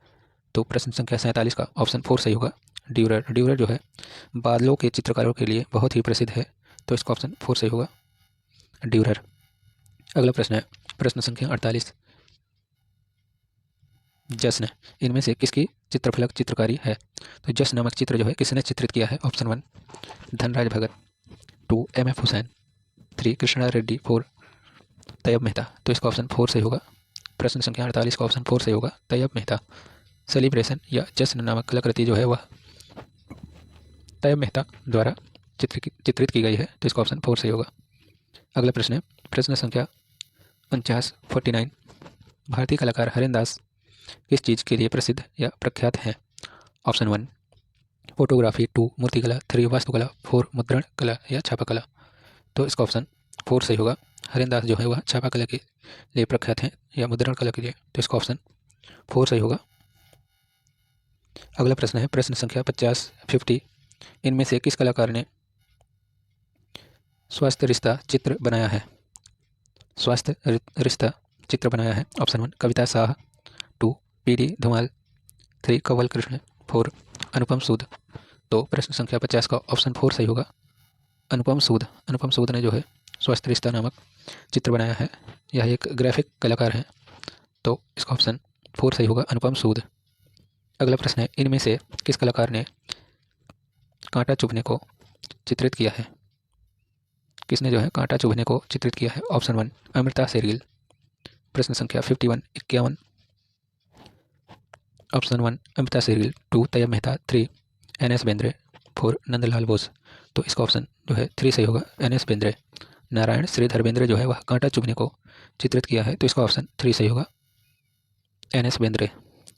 तो प्रश्न संख्या 47 का ऑप्शन 4 सही होगा। ड्यूरर, ड्यूरर जो है बालों के चित्रकारों के लिए बहुत ही प्रसिद्ध है, तो इसका ऑप्शन 4 सही होगा, ड्यूरर। अगला प्रश्न है प्रश्न संख्या 48, जश्न, इनमें से किसकी चित्रफलक चित्रकारी है? तो जश्न नामक चित्र जो है किसने चित्रित किया है? ऑप्शन 1 धनराज भगत, 2 MF हुसैन, 3 कृष्णा रेड्डी, 4 तैयब मेहता। तो इसका ऑप्शन 4 सही होगा। प्रश्न संख्या 48 का ऑप्शन 4 सही होगा, तैयब मेहता। सेलिब्रेशन या जश्न नामक कलाकृति जो है वह तैयब मेहता द्वारा चित्रित की गई है, तो इसका ऑप्शन 4 सही होगा। अगला प्रश्न है प्रश्न संख्या 49 भारतीय कलाकार हरेन दास किस चीज़ के लिए प्रसिद्ध या प्रख्यात हैं? ऑप्शन 1 फोटोग्राफी, 2 मूर्तिकला, 3 वास्तुकला, 4 मुद्रण कला या छापा कला। तो इसका ऑप्शन 4 सही होगा। हरेन दास जो है वह छापा कला के लिए प्रख्यात हैं या मुद्रण कला के लिए, तो इसका ऑप्शन 4 सही होगा। अगला प्रश्न है प्रश्न संख्या 50 इनमें से किस कलाकार ने स्वास्थ्य रिश्ता चित्र बनाया है? स्वास्थ्य रिश्ता चित्र बनाया है। ऑप्शन 1 कविता शाह, 2 PD धुमाल, 3 कंवल कृष्ण, 4 अनुपम सूद। तो प्रश्न संख्या 50 का ऑप्शन 4 सही होगा, अनुपम सूद। अनुपम सूद ने जो है स्वास्थ्य रिश्ता नामक चित्र बनाया है, यह एक ग्राफिक कलाकार है, तो इसका ऑप्शन 4 सही होगा, अनुपम सूद। अगला प्रश्न है इनमें से किस कलाकार ने कांटा चुभने को चित्रित किया है? किसने जो है कांटा चुभने को चित्रित किया है? ऑप्शन 1 अमृता शेरगिल। प्रश्न संख्या 51 ऑप्शन 1 अमृता शेरगिल, 2 तैयब मेहता, 3 NS बेंद्रे, 4 नंदलाल बोस। तो इसका ऑप्शन जो है 3 सही होगा, NS बेंद्रे। नारायण श्रीधर बेंद्रे जो है वह कांटा चुभने को चित्रित किया है, तो इसका ऑप्शन 3 सही होगा, NS बेंद्रे।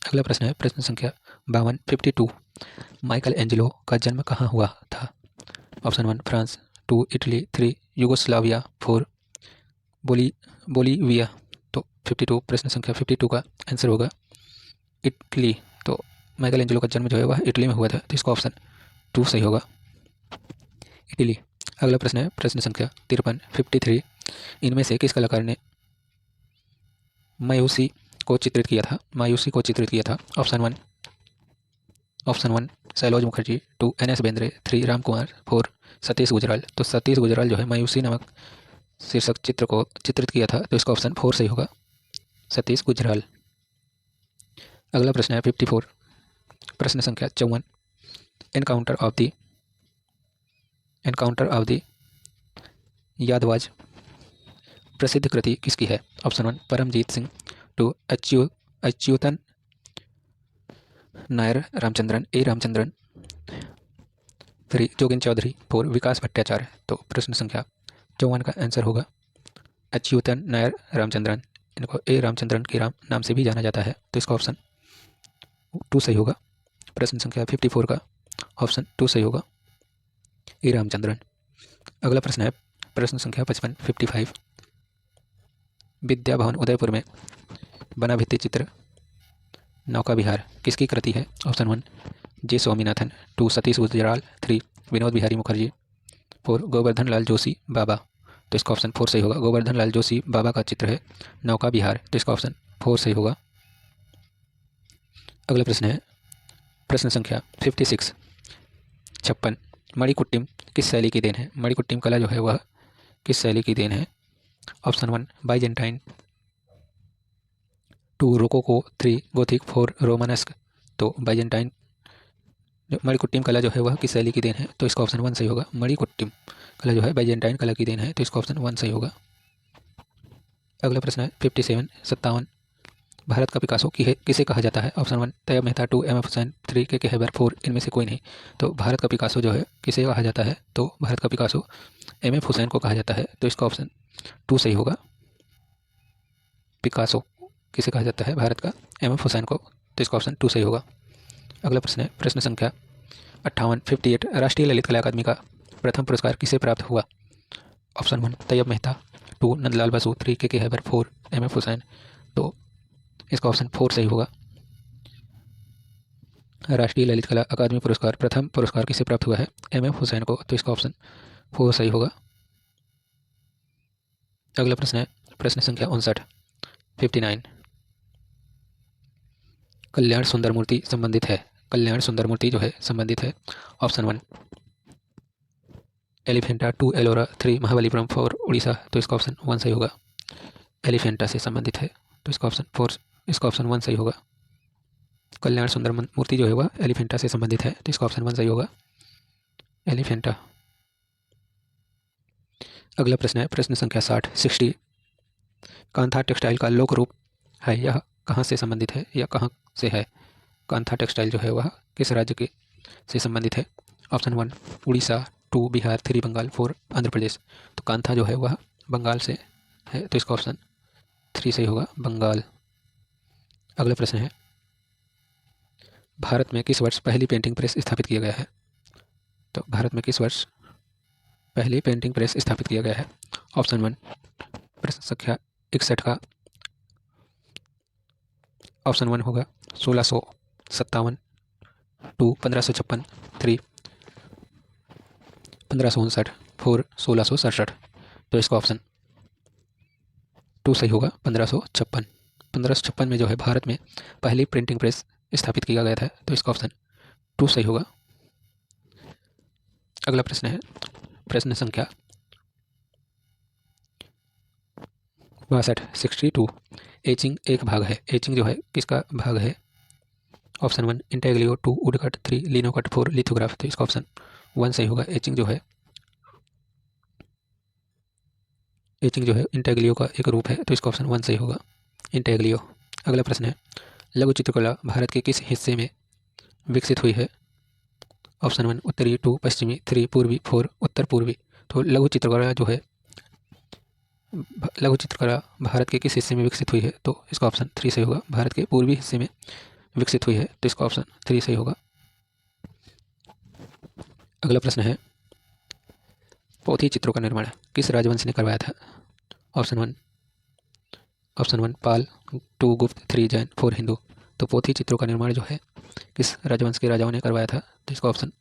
अगला प्रश्न है प्रश्न संख्या 52 माइकल एंजेलो का जन्म कहाँ हुआ था? Option 1 France, 2 Italy, 3 Yugoslavia, 4 Bolivia. तो 52 प्रश्न संख्या 52 का आंसर होगा इटली। तो माइकल एंजेलो का जन्म जो है वह इटली में हुआ था, तो इसका ऑप्शन 2 सही होगा, इटली। अगला प्रश्न है प्रश्न संख्या 53 इनमें से किस कलाकार ने मायूसी को चित्रित किया था? मायूसी को चित्रित किया था। Option 1 shallows Mukherjee, 2 NS Bendre, 3 Ram Kumar, 4 Satish Gujral. तो सतीश गुजराल जो है मायूसी नामक शीर्षक चित्र को चित्रित किया था, तो इसका ऑप्शन 4 सही होगा, सतीश गुजराल। अगला प्रश्न है 54 प्रश्न संख्या 54 एनकाउंटर ऑफ द यादवाज प्रसिद्ध कृति किसकी है? ऑप्शन 1 परमजीत सिंह, 2 अच्युतन नायर रामचंद्रन, A रामचंद्रन, 3 जोगिंद्र चौधरी, 4 विकास भट्टाचार्य। तो प्रश्न संख्या 54 का आंसर होगा अच्युतन नायर रामचंद्रन। इनको A रामचंद्रन के नाम से भी जाना जाता है, तो इसका ऑप्शन 2 सही होगा। प्रश्न संख्या 54 का ऑप्शन 2 सही होगा, A रामचंद्रन। अगला प्रश्न है प्रश्न संख्या 55 विद्या भवन उदयपुर में बना भित्ति चित्र नौका विहार किसकी कृति है? ऑप्शन 1 J स्वामीनाथन, 2 सतीश गुजराल, 3 विनोद बिहारी मुखर्जी, 4 गोवर्धन लाल जोशी बाबा। तो इसका ऑप्शन 4 सही होगा, गोवर्धन लाल जोशी बाबा का चित्र है नौका विहार, तो इसका ऑप्शन 4 सही होगा। अगला प्रश्न है प्रश्न संख्या 56 मणिकुट्टिम किस शैली की देन है? मणिकुट्टिम कला जो है वह किस शैली की देन है? Option 1 Byzantine, 2 rococo, 3 Gothic, 4 रोमानस्क। तो बाइजेंटाइन मणिकुट्टिम कला जो है वह किस शैली की देन है? तो इसका ऑप्शन 1 सही होगा, मणिकुट्टिम कला जो है बाइजेंटाइन कला की देन है, तो इसका ऑप्शन 1 सही होगा। अगला प्रश्न है 57 भारत का पिकासो किसे कहा जाता है? Option 1 Tyeb Mehta, 2 M F Husain, 3 K Haber, 4 इनमें से कोई नहीं। तो भारत का पिकासो जो है किसे कहा जाता है? तो भारत का पिकासो एम एफ हुसैन को कहा जाता है। तो इसका ऑप्शन 2 सही होगा। पिकासो किसे कहा जाता है भारत का? एम एफ हुसैन को। तो इसका ऑप्शन 2 सही होगा। अगला प्रश्न है प्रश्न संख्या 58 राष्ट्रीय ललित कला अकादमी का प्रथम पुरस्कार किसे प्राप्त हुआ? Option 1 Tyeb Mehta, 2 Nandlal Basu, 3 K Haber, 4 M F Hussain. तो इसका ऑप्शन 4 सही होगा। राष्ट्रीय ललित कला अकादमी पुरस्कार प्रथम पुरस्कार किसे प्राप्त हुआ है? एम एफ हुसैन को। तो इसका ऑप्शन 4 सही होगा। अगला प्रश्न है प्रश्न संख्या 59 कल्याण सुंदर मूर्ति संबंधित है। कल्याण सुंदर मूर्ति जो है संबंधित है। ऑप्शन 1 एलिफेंटा, 2 एलोरा, 3 महाबलीपुरम, 4 उड़ीसा। तो इसका ऑप्शन 1 सही होगा। एलिफेंटा से संबंधित है। तो इसका ऑप्शन 1 सही होगा। कल्याण सुंदर मूर्ति जो है वह एलिफेंटा से संबंधित है। तो इसका ऑप्शन 1 सही होगा। एलिफेंटा। अगला प्रश्न है प्रश्न संख्या 60 कांथा टेक्सटाइल का लोक रूप है, यह कहाँ से संबंधित है या कहाँ से है? कांथा टेक्सटाइल जो है वह किस राज्य के से संबंधित है? ऑप्शन 1 उड़ीसा, 2 बिहार, 3 बंगाल, 4 आंध्र प्रदेश। तो कांथा जो है वह बंगाल से है। तो इसका ऑप्शन 3 सही होगा, बंगाल। अगला प्रश्न है भारत में किस वर्ष पहली पेंटिंग प्रेस स्थापित किया गया है? तो भारत में किस वर्ष पहली पेंटिंग प्रेस स्थापित किया गया है? ऑप्शन 1 प्रश्न संख्या 61 का ऑप्शन 1 होगा 1657, 2 1556, 3 1559, 4 1667। तो इसका ऑप्शन 2 सही होगा, 1556। 1556 में जो है भारत में पहली प्रिंटिंग प्रेस स्थापित किया गया था। तो इसका ऑप्शन 2 सही होगा। अगला प्रश्न है प्रश्न संख्या 62 एचिंग एक भाग है। एचिंग जो है किसका भाग है? Option 1 intaglio, 2 woodcut, 3 linocut, 4 lithograph. तो इसका ऑप्शन 1 सही होगा। एचिंग जो है इंटेग्लियो का एक रूप है। तो इसका ऑप्शन 1 सही होगा, इंटेग्लियो। अगला प्रश्न है लघु चित्रकला भारत के किस हिस्से में विकसित हुई है? ऑप्शन 1 उत्तरी, 2 पश्चिमी, 3 पूर्वी, 4 उत्तर पूर्वी। तो लघु चित्रकला भारत के किस हिस्से में विकसित हुई है? तो इसका ऑप्शन 3 सही होगा, भारत के पूर्वी हिस्से में विकसित हुई है। तो इसका ऑप्शन 3 सही होगा। अगला प्रश्न है पोथी चित्रों का निर्माण किस राजवंश ने करवाया था? ऑप्शन 1 पाल, 2 गुप्त, 3 जैन, 4 हिंदू। तो पोथी चित्रों का निर्माण जो है किस राजवंश के राजाओं ने करवाया था? तो इसका ऑप्शन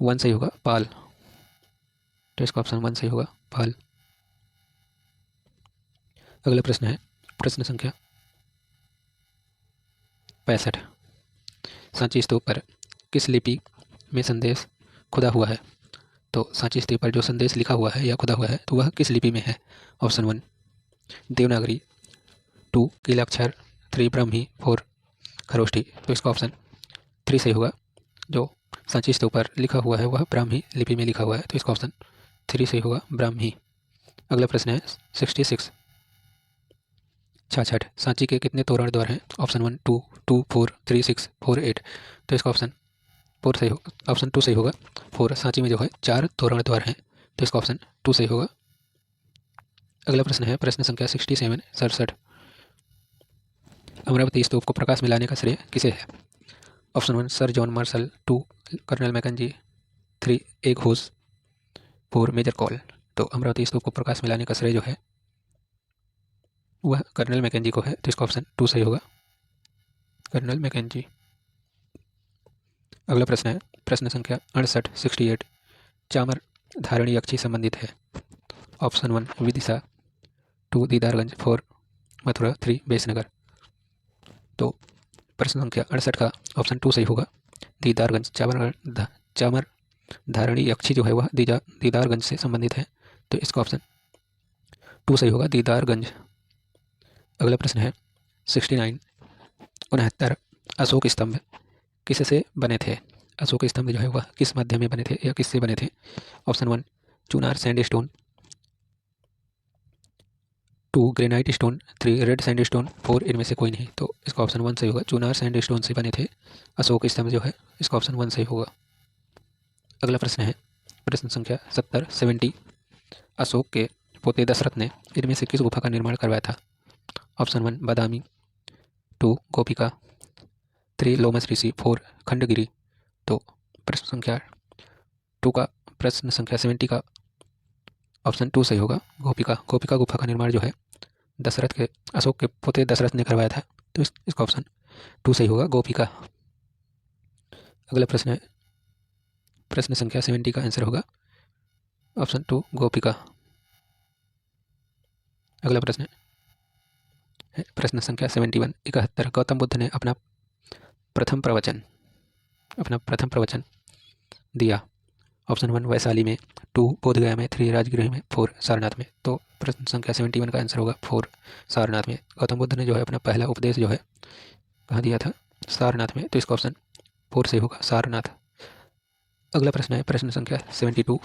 1 सही होगा, पाल। तो इसका ऑप्शन 1 सही होगा, पाल। अगला प्रश्न है प्रश्न संख्या 65 सांची स्तूप पर किस लिपि में संदेश खुदा हुआ है? तो सांची स्तूप पर जो संदेश लिखा हुआ है या खुदा हुआ है तो वह किस लिपि में है? ऑप्शन 1 देवनागरी, 2 कीलाक्षर, 3 ब्राह्मी, 4 खरोष्ठी। तो इसका ऑप्शन 3 सही होगा। जो सांची स्तूप पर लिखा हुआ है वह ब्राह्मी लिपि में लिखा हुआ है। तो इसका ऑप्शन 3 सही होगा, ब्राह्मी। अगला प्रश्न है 66 66 सांची के कितने तोरण द्वार हैं? ऑप्शन 1 2, 2 4, 3 6, 4 8। तो इसका ऑप्शन 2 सही होगा, 4। सांची में जो है 4 तोरण द्वार हैं। तो इसका ऑप्शन 2 सही होगा। अगला प्रश्न है प्रश्न संख्या 67 अमरावती स्तूप को प्रकाश में लाने का श्रेय किसे है? Option 1 sir John Marshall, 2 colonel Mackenzie, 3 एग होस, 4 मेजर कॉल। तो अमरावती स्तूप को प्रकाश में लाने का श्रेय जो है वह कर्नल मैकेंजी को है। तो इसका ऑप्शन 2 सही होगा, कर्नल मैकेंजी। अगला प्रश्न है प्रश्न संख्या 68 चामर धारणी अक्षी संबंधित है। ऑप्शन 1 विदिशा, 2 दीदारगंज, 4 मथुरा, 3 बेसनगर। तो प्रश्न संख्या 68 का ऑप्शन 2 सही होगा, दीदारगंज। चामर धारणी अक्षी जो है वह दीदारगंज से संबंधित है। तो इसका ऑप्शन 2 सही होगा, दीदारगंज। अगला प्रश्न है 69 अशोक स्तंभ किससे बने थे? अशोक स्तंभ जो है वह किस माध्यम में बने थे या किससे बने थे? Option 1 Chunar sandstone, 2 granite stone, 3 red sandstone, 4 इनमें से कोई नहीं। तो इसका ऑप्शन 1 सही होगा। चुनार सैंडस्टोन से बने थे अशोक स्तंभ जो है, इसका ऑप्शन 1 सही होगा। अगला प्रश्न है प्रश्न संख्या 70 अशोक के पोते दशरथ ने इनमें से किस गुफा का निर्माण करवाया था? ऑप्शन 1 बादामी, 2 गोपिका, 3 लोमस ऋषि, 4 खंडगिरी। तो प्रश्न संख्या 70 का ऑप्शन 2 सही होगा। गोपिका गुफा का निर्माण जो है अशोक के पोते दशरथ ने करवाया था, तो इसका ऑप्शन 2 सही होगा, गोपिका। अगला प्रश्न है प्रश्न संख्या 70 का आंसर होगा ऑप्शन 2 गोपिका। अगला प्रश्न है प्रश्न संख्या 71 गौतम बुद्ध ने अपना प्रथम प्रवचन दिया। ऑप्शन 1 वैशाली में, 2 बोधगया में, 3 राजगृह में, 4 सारनाथ में। तो प्रश्न संख्या 71 का आंसर होगा 4 सारनाथ में। गौतम बुद्ध ने जो है अपना पहला उपदेश जो है कहाँ दिया था? सारनाथ में। तो इसका ऑप्शन 4 से होगा, सारनाथ। अगला प्रश्न है प्रश्न संख्या 72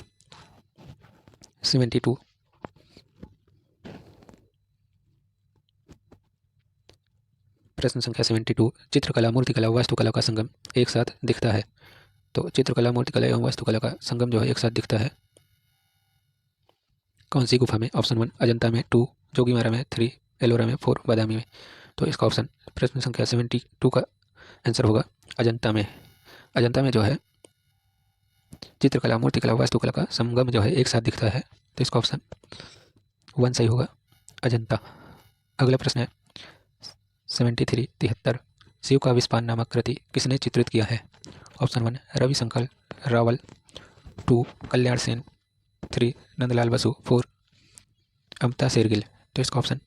प्रश्न संख्या 72 चित्रकला, मूर्तिकला, वास्तुकला का संगम एक साथ दिखता है। तो चित्रकला, मूर्तिकला एवं वास्तुकला का संगम जो है एक साथ दिखता है कौन सी गुफा में? ऑप्शन 1 अजंता में, 2 जोगीमारा में, 3 एलोरा में, 4 बादामी में। तो इसका ऑप्शन प्रश्न संख्या 72 का आंसर होगा अजंता में। अजंता में जो है चित्रकला, मूर्तिकला, वास्तुकला का संगम जो है एक साथ दिखता है, तो इसका ऑप्शन 1 सही होगा, अजंता। अगला प्रश्न है 73 शिव का विस्पान नामक कृति किसने चित्रित किया है? ऑप्शन 1 रविशंकर रावल, 2 कल्याण सेन, 3 नंदलाल बसु, 4 अमता शेरगिल। तो इसका ऑप्शन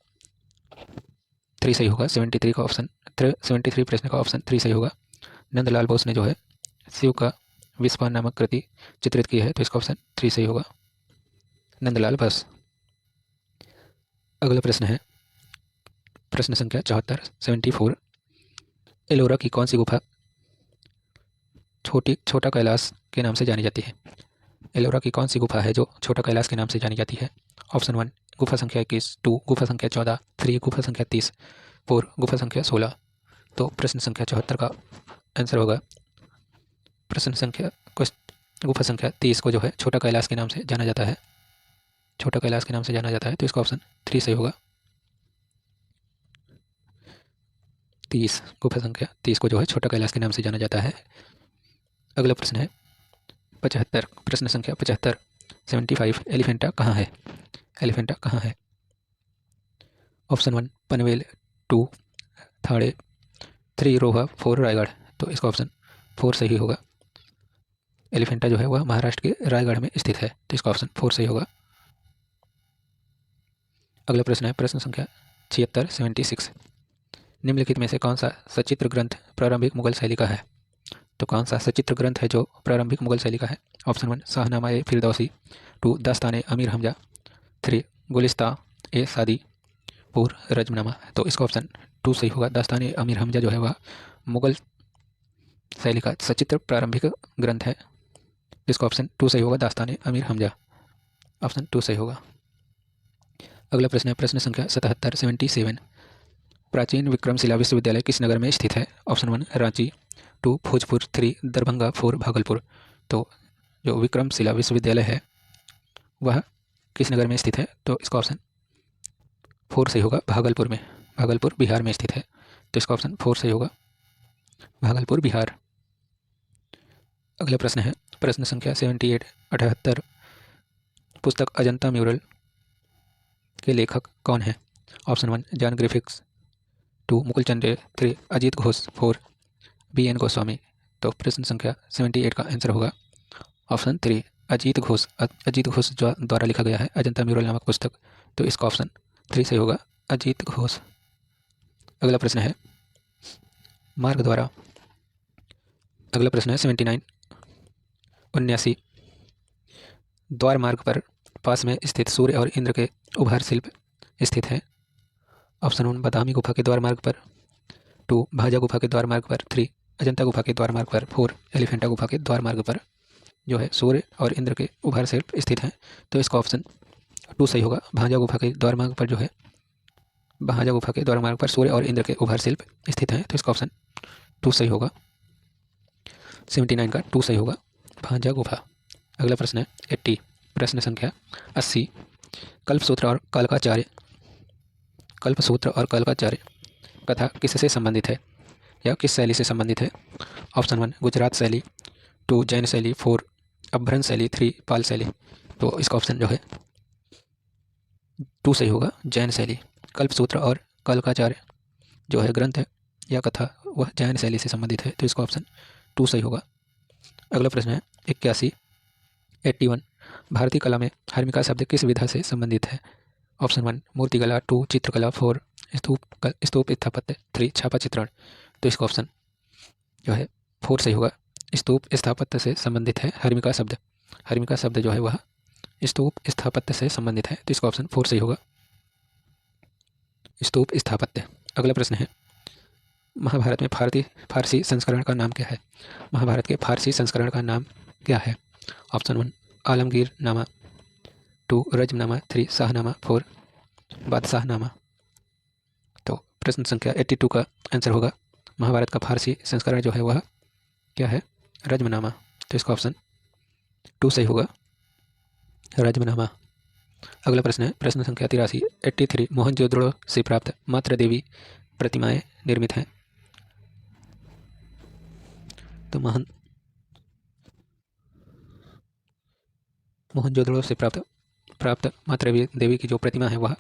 3 सही होगा। 73 प्रश्न का ऑप्शन 3 सही होगा। नंदलाल बोस ने जो है शिव का विस्पान नामक कृति चित्रित की है, तो इसका ऑप्शन 3 सही होगा, नंदलाल बोस। अगला प्रश्न है प्रश्न संख्या 74 एलोरा की कौन सी गुफा छोटा कैलाश के नाम से जानी जाती है? एलोरा की कौन सी गुफा है जो छोटा कैलाश के नाम से जानी जाती है? ऑप्शन 1 गुफा संख्या 21, 2 गुफा संख्या 14, 3 गुफा संख्या 30, 4 गुफा संख्या 16। तो प्रश्न संख्या 74 का आंसर होगा गुफा संख्या 30 को जो है छोटा कैलाश के नाम से जाना जाता है, तो इसका ऑप्शन 3 सही होगा। 30 गुफा संख्या 30 को जो है छोटा कैलाश के नाम से जाना जाता है। अगला प्रश्न है 75 प्रश्न संख्या 75 एलिफेंटा कहाँ है? ऑप्शन 1 पनवेल, 2 थाड़े, 3 रोहा, 4 रायगढ़। तो इसका ऑप्शन 4 सही होगा। एलिफेंटा जो है वह महाराष्ट्र के रायगढ़ में स्थित है, तो इसका ऑप्शन 4 सही होगा। अगला प्रश्न है प्रश्न संख्या 76 निम्नलिखित में से कौन सा सचित्र ग्रंथ प्रारंभिक मुगल शैली का है? तो कौन सा सचित्र ग्रंथ है जो प्रारंभिक मुगल शैली का है? ऑप्शन 1 शाहनामा-ए फिरदौसी, 2 दास्तान-ए अमीर हमजा, 3 गुलिस्तान-ए सादी, 4 रजमनामा। तो इसका ऑप्शन 2 सही होगा। दास्तान-ए अमीर हमजा जो है वह मुगल शैली का सचित्र प्रारंभिक ग्रंथ है, जिसका ऑप्शन 2 सही होगा, दास्तान-ए अमीर हमजा, ऑप्शन 2 सही होगा। अगला प्रश्न है प्रश्न संख्या 77 प्राचीन विक्रमशिला विश्वविद्यालय किस नगर में स्थित है? ऑप्शन 1 रांची, 2 भोजपुर, 3 दरभंगा, 4 भागलपुर। तो जो विक्रमशिला विश्वविद्यालय है वह किस नगर में स्थित है? तो इसका ऑप्शन 4 सही होगा, भागलपुर बिहार में स्थित है, तो इसका ऑप्शन 4 सही होगा, भागलपुर बिहार। अगला प्रश्न है प्रश्न संख्या 78 पुस्तक अजंता म्यूरल के लेखक कौन है? ऑप्शन 1 जॉन ग्रिफिथ्स, 2 मुकुल चंद रे, 3 अजीत घोष, 4 BN गोस्वामी। तो प्रश्न संख्या 78 का आंसर होगा ऑप्शन 3 अजीत घोष द्वारा लिखा गया है अजंता म्यूरल नामक पुस्तक, तो इसका ऑप्शन 3 सही होगा, अजीत घोष। अगला प्रश्न है मार्ग द्वारा। अगला प्रश्न है 79 द्वार मार्ग पर पास में स्थित सूर्य और इंद्र के उभार शिल्प स्थित है। ऑप्शन 1 बादामी गुफा के द्वार मार्ग पर, 2 भाजा गुफा के द्वार मार्ग पर, 3 अजंता गुफा के द्वार मार्ग पर, 4 एलिफेंटा गुफा के द्वार मार्ग पर जो है सूर्य और इंद्र के उभार शिल्प स्थित हैं, तो इसका ऑप्शन 2 सही होगा, भाजा गुफा के द्वार मार्ग पर जो है भांजा गुफा के द्वार मार्ग पर सूर्य और इंद्र के उभर शिल्प स्थित हैं, तो इसका ऑप्शन 2 सही होगा। 79 का 2 सही होगा, भांजा गुफा। अगला प्रश्न है 80, प्रश्न संख्या 80, कल्पसूत्र और कल्पाचार्य कथा किससे संबंधित है या किस शैली से संबंधित है? ऑप्शन 1 गुजरात शैली, 2 जैन शैली, 4 अभ्रंश शैली, 3 पाल शैली। तो इसका ऑप्शन जो है 2 सही होगा, जैन शैली। कल्पसूत्र और कल्पाचार्य जो है ग्रंथ है या कथा, वह जैन शैली से संबंधित है, तो इसका ऑप्शन 2 सही होगा। अगला प्रश्न है 81, 81, भारतीय कला में हर्मिका शब्द किस विधा से संबंधित है? ऑप्शन 1 मूर्तिकला, 2 चित्रकला, 4 स्तूप स्थापत्य, 3 छापा चित्रण। तो इसका ऑप्शन जो है 4 सही होगा, स्तूप स्थापत्य से संबंधित है हर्मिका शब्द। हर्मिका शब्द जो है वह स्तूप स्थापत्य से संबंधित है, तो इसका ऑप्शन 4 सही होगा, स्तूप स्थापत्य। अगला प्रश्न है महाभारत में फारसी संस्करण का नाम क्या है? महाभारत के फारसी संस्करण का नाम क्या है? ऑप्शन 1 आलमगीर नामा, 2 रजमनामा, 3 शाहनामा, 4 बादशाहनामा। तो प्रश्न संख्या 82 का आंसर होगा महाभारत का फारसी संस्करण जो है वह क्या है? रजमनामा। तो इसका ऑप्शन 2 सही होगा, रजमनामा। अगला प्रश्न है प्रश्न संख्या 83, 83, मोहनजोदड़ो से प्राप्त मात्र देवी प्रतिमाएं निर्मित हैं। तो मोहनजोदड़ो से प्राप्त मात्र देवी की जो प्रतिमा है वह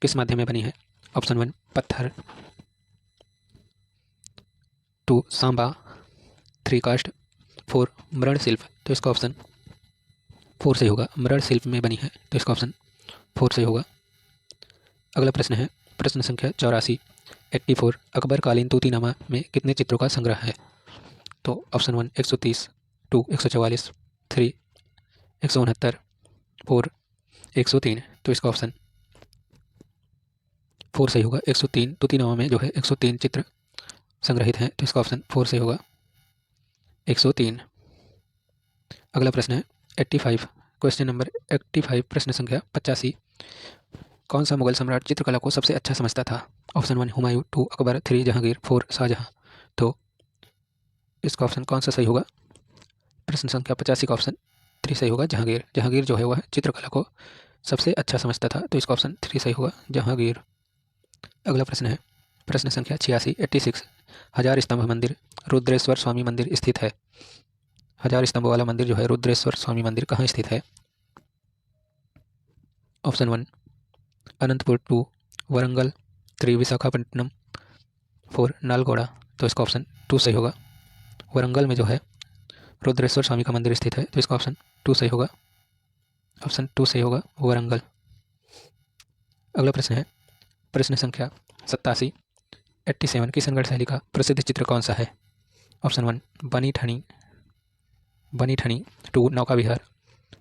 किस माध्यम में बनी है? ऑप्शन 1 पत्थर, 2 सांबा, 3 काष्ठ, 4 मृण शिल्प। तो इसका ऑप्शन 4 सही होगा, मृण शिल्प में बनी है, तो इसका ऑप्शन 4 सही होगा। अगला प्रश्न है प्रश्न संख्या 84, 84, अकबर कालीन तूतीनामा में कितने चित्रों का संग्रह है? तो ऑप्शन 1 130, 2 144, 3 169, 4 103। तो इसका ऑप्शन 4 सही होगा, 103। तूतीनामा में जो है 103 चित्र संग्रहित हैं, तो इसका ऑप्शन 4 सही होगा, 103। अगला प्रश्न है 85, क्वेश्चन नंबर 85, प्रश्न संख्या 85, कौन सा मुगल सम्राट चित्रकला को सबसे अच्छा समझता था? ऑप्शन 1 हुमायूं, 2 अकबर, 3 जहांगीर, 4 शाहजहां। तो इसका ऑप्शन कौन सा सही होगा? प्रश्न संख्या 85 का ऑप्शन 3 सही होगा, जहांगीर। जहांगीर जो है वह चित्रकला को सबसे अच्छा समझता था, तो इसका ऑप्शन 3 सही होगा, जहांगीर। अगला प्रश्न है प्रश्न संख्या 86, 86, हजार स्तंभ मंदिर रुद्रेश्वर स्वामी मंदिर स्थित है। हजार स्तंभ वाला मंदिर जो है रुद्रेश्वर स्वामी मंदिर कहाँ स्थित है? ऑप्शन 1 अनंतपुर, 2 वरंगल, 3 विशाखापट्टनम, 4 नालगोड़ा। तो इसका ऑप्शन 2 सही होगा, वरंगल में जो है रुद्रेश्वर स्वामी का मंदिर स्थित है, तो इसका ऑप्शन 2 सही होगा, ऑप्शन 2 सही होगा, वरंगल। अगला प्रश्न है प्रश्न संख्या 87, 87, किशनगढ़ शैली का प्रसिद्ध चित्र कौन सा है? ऑप्शन 1 बनी ठनी, 2 नौका विहार,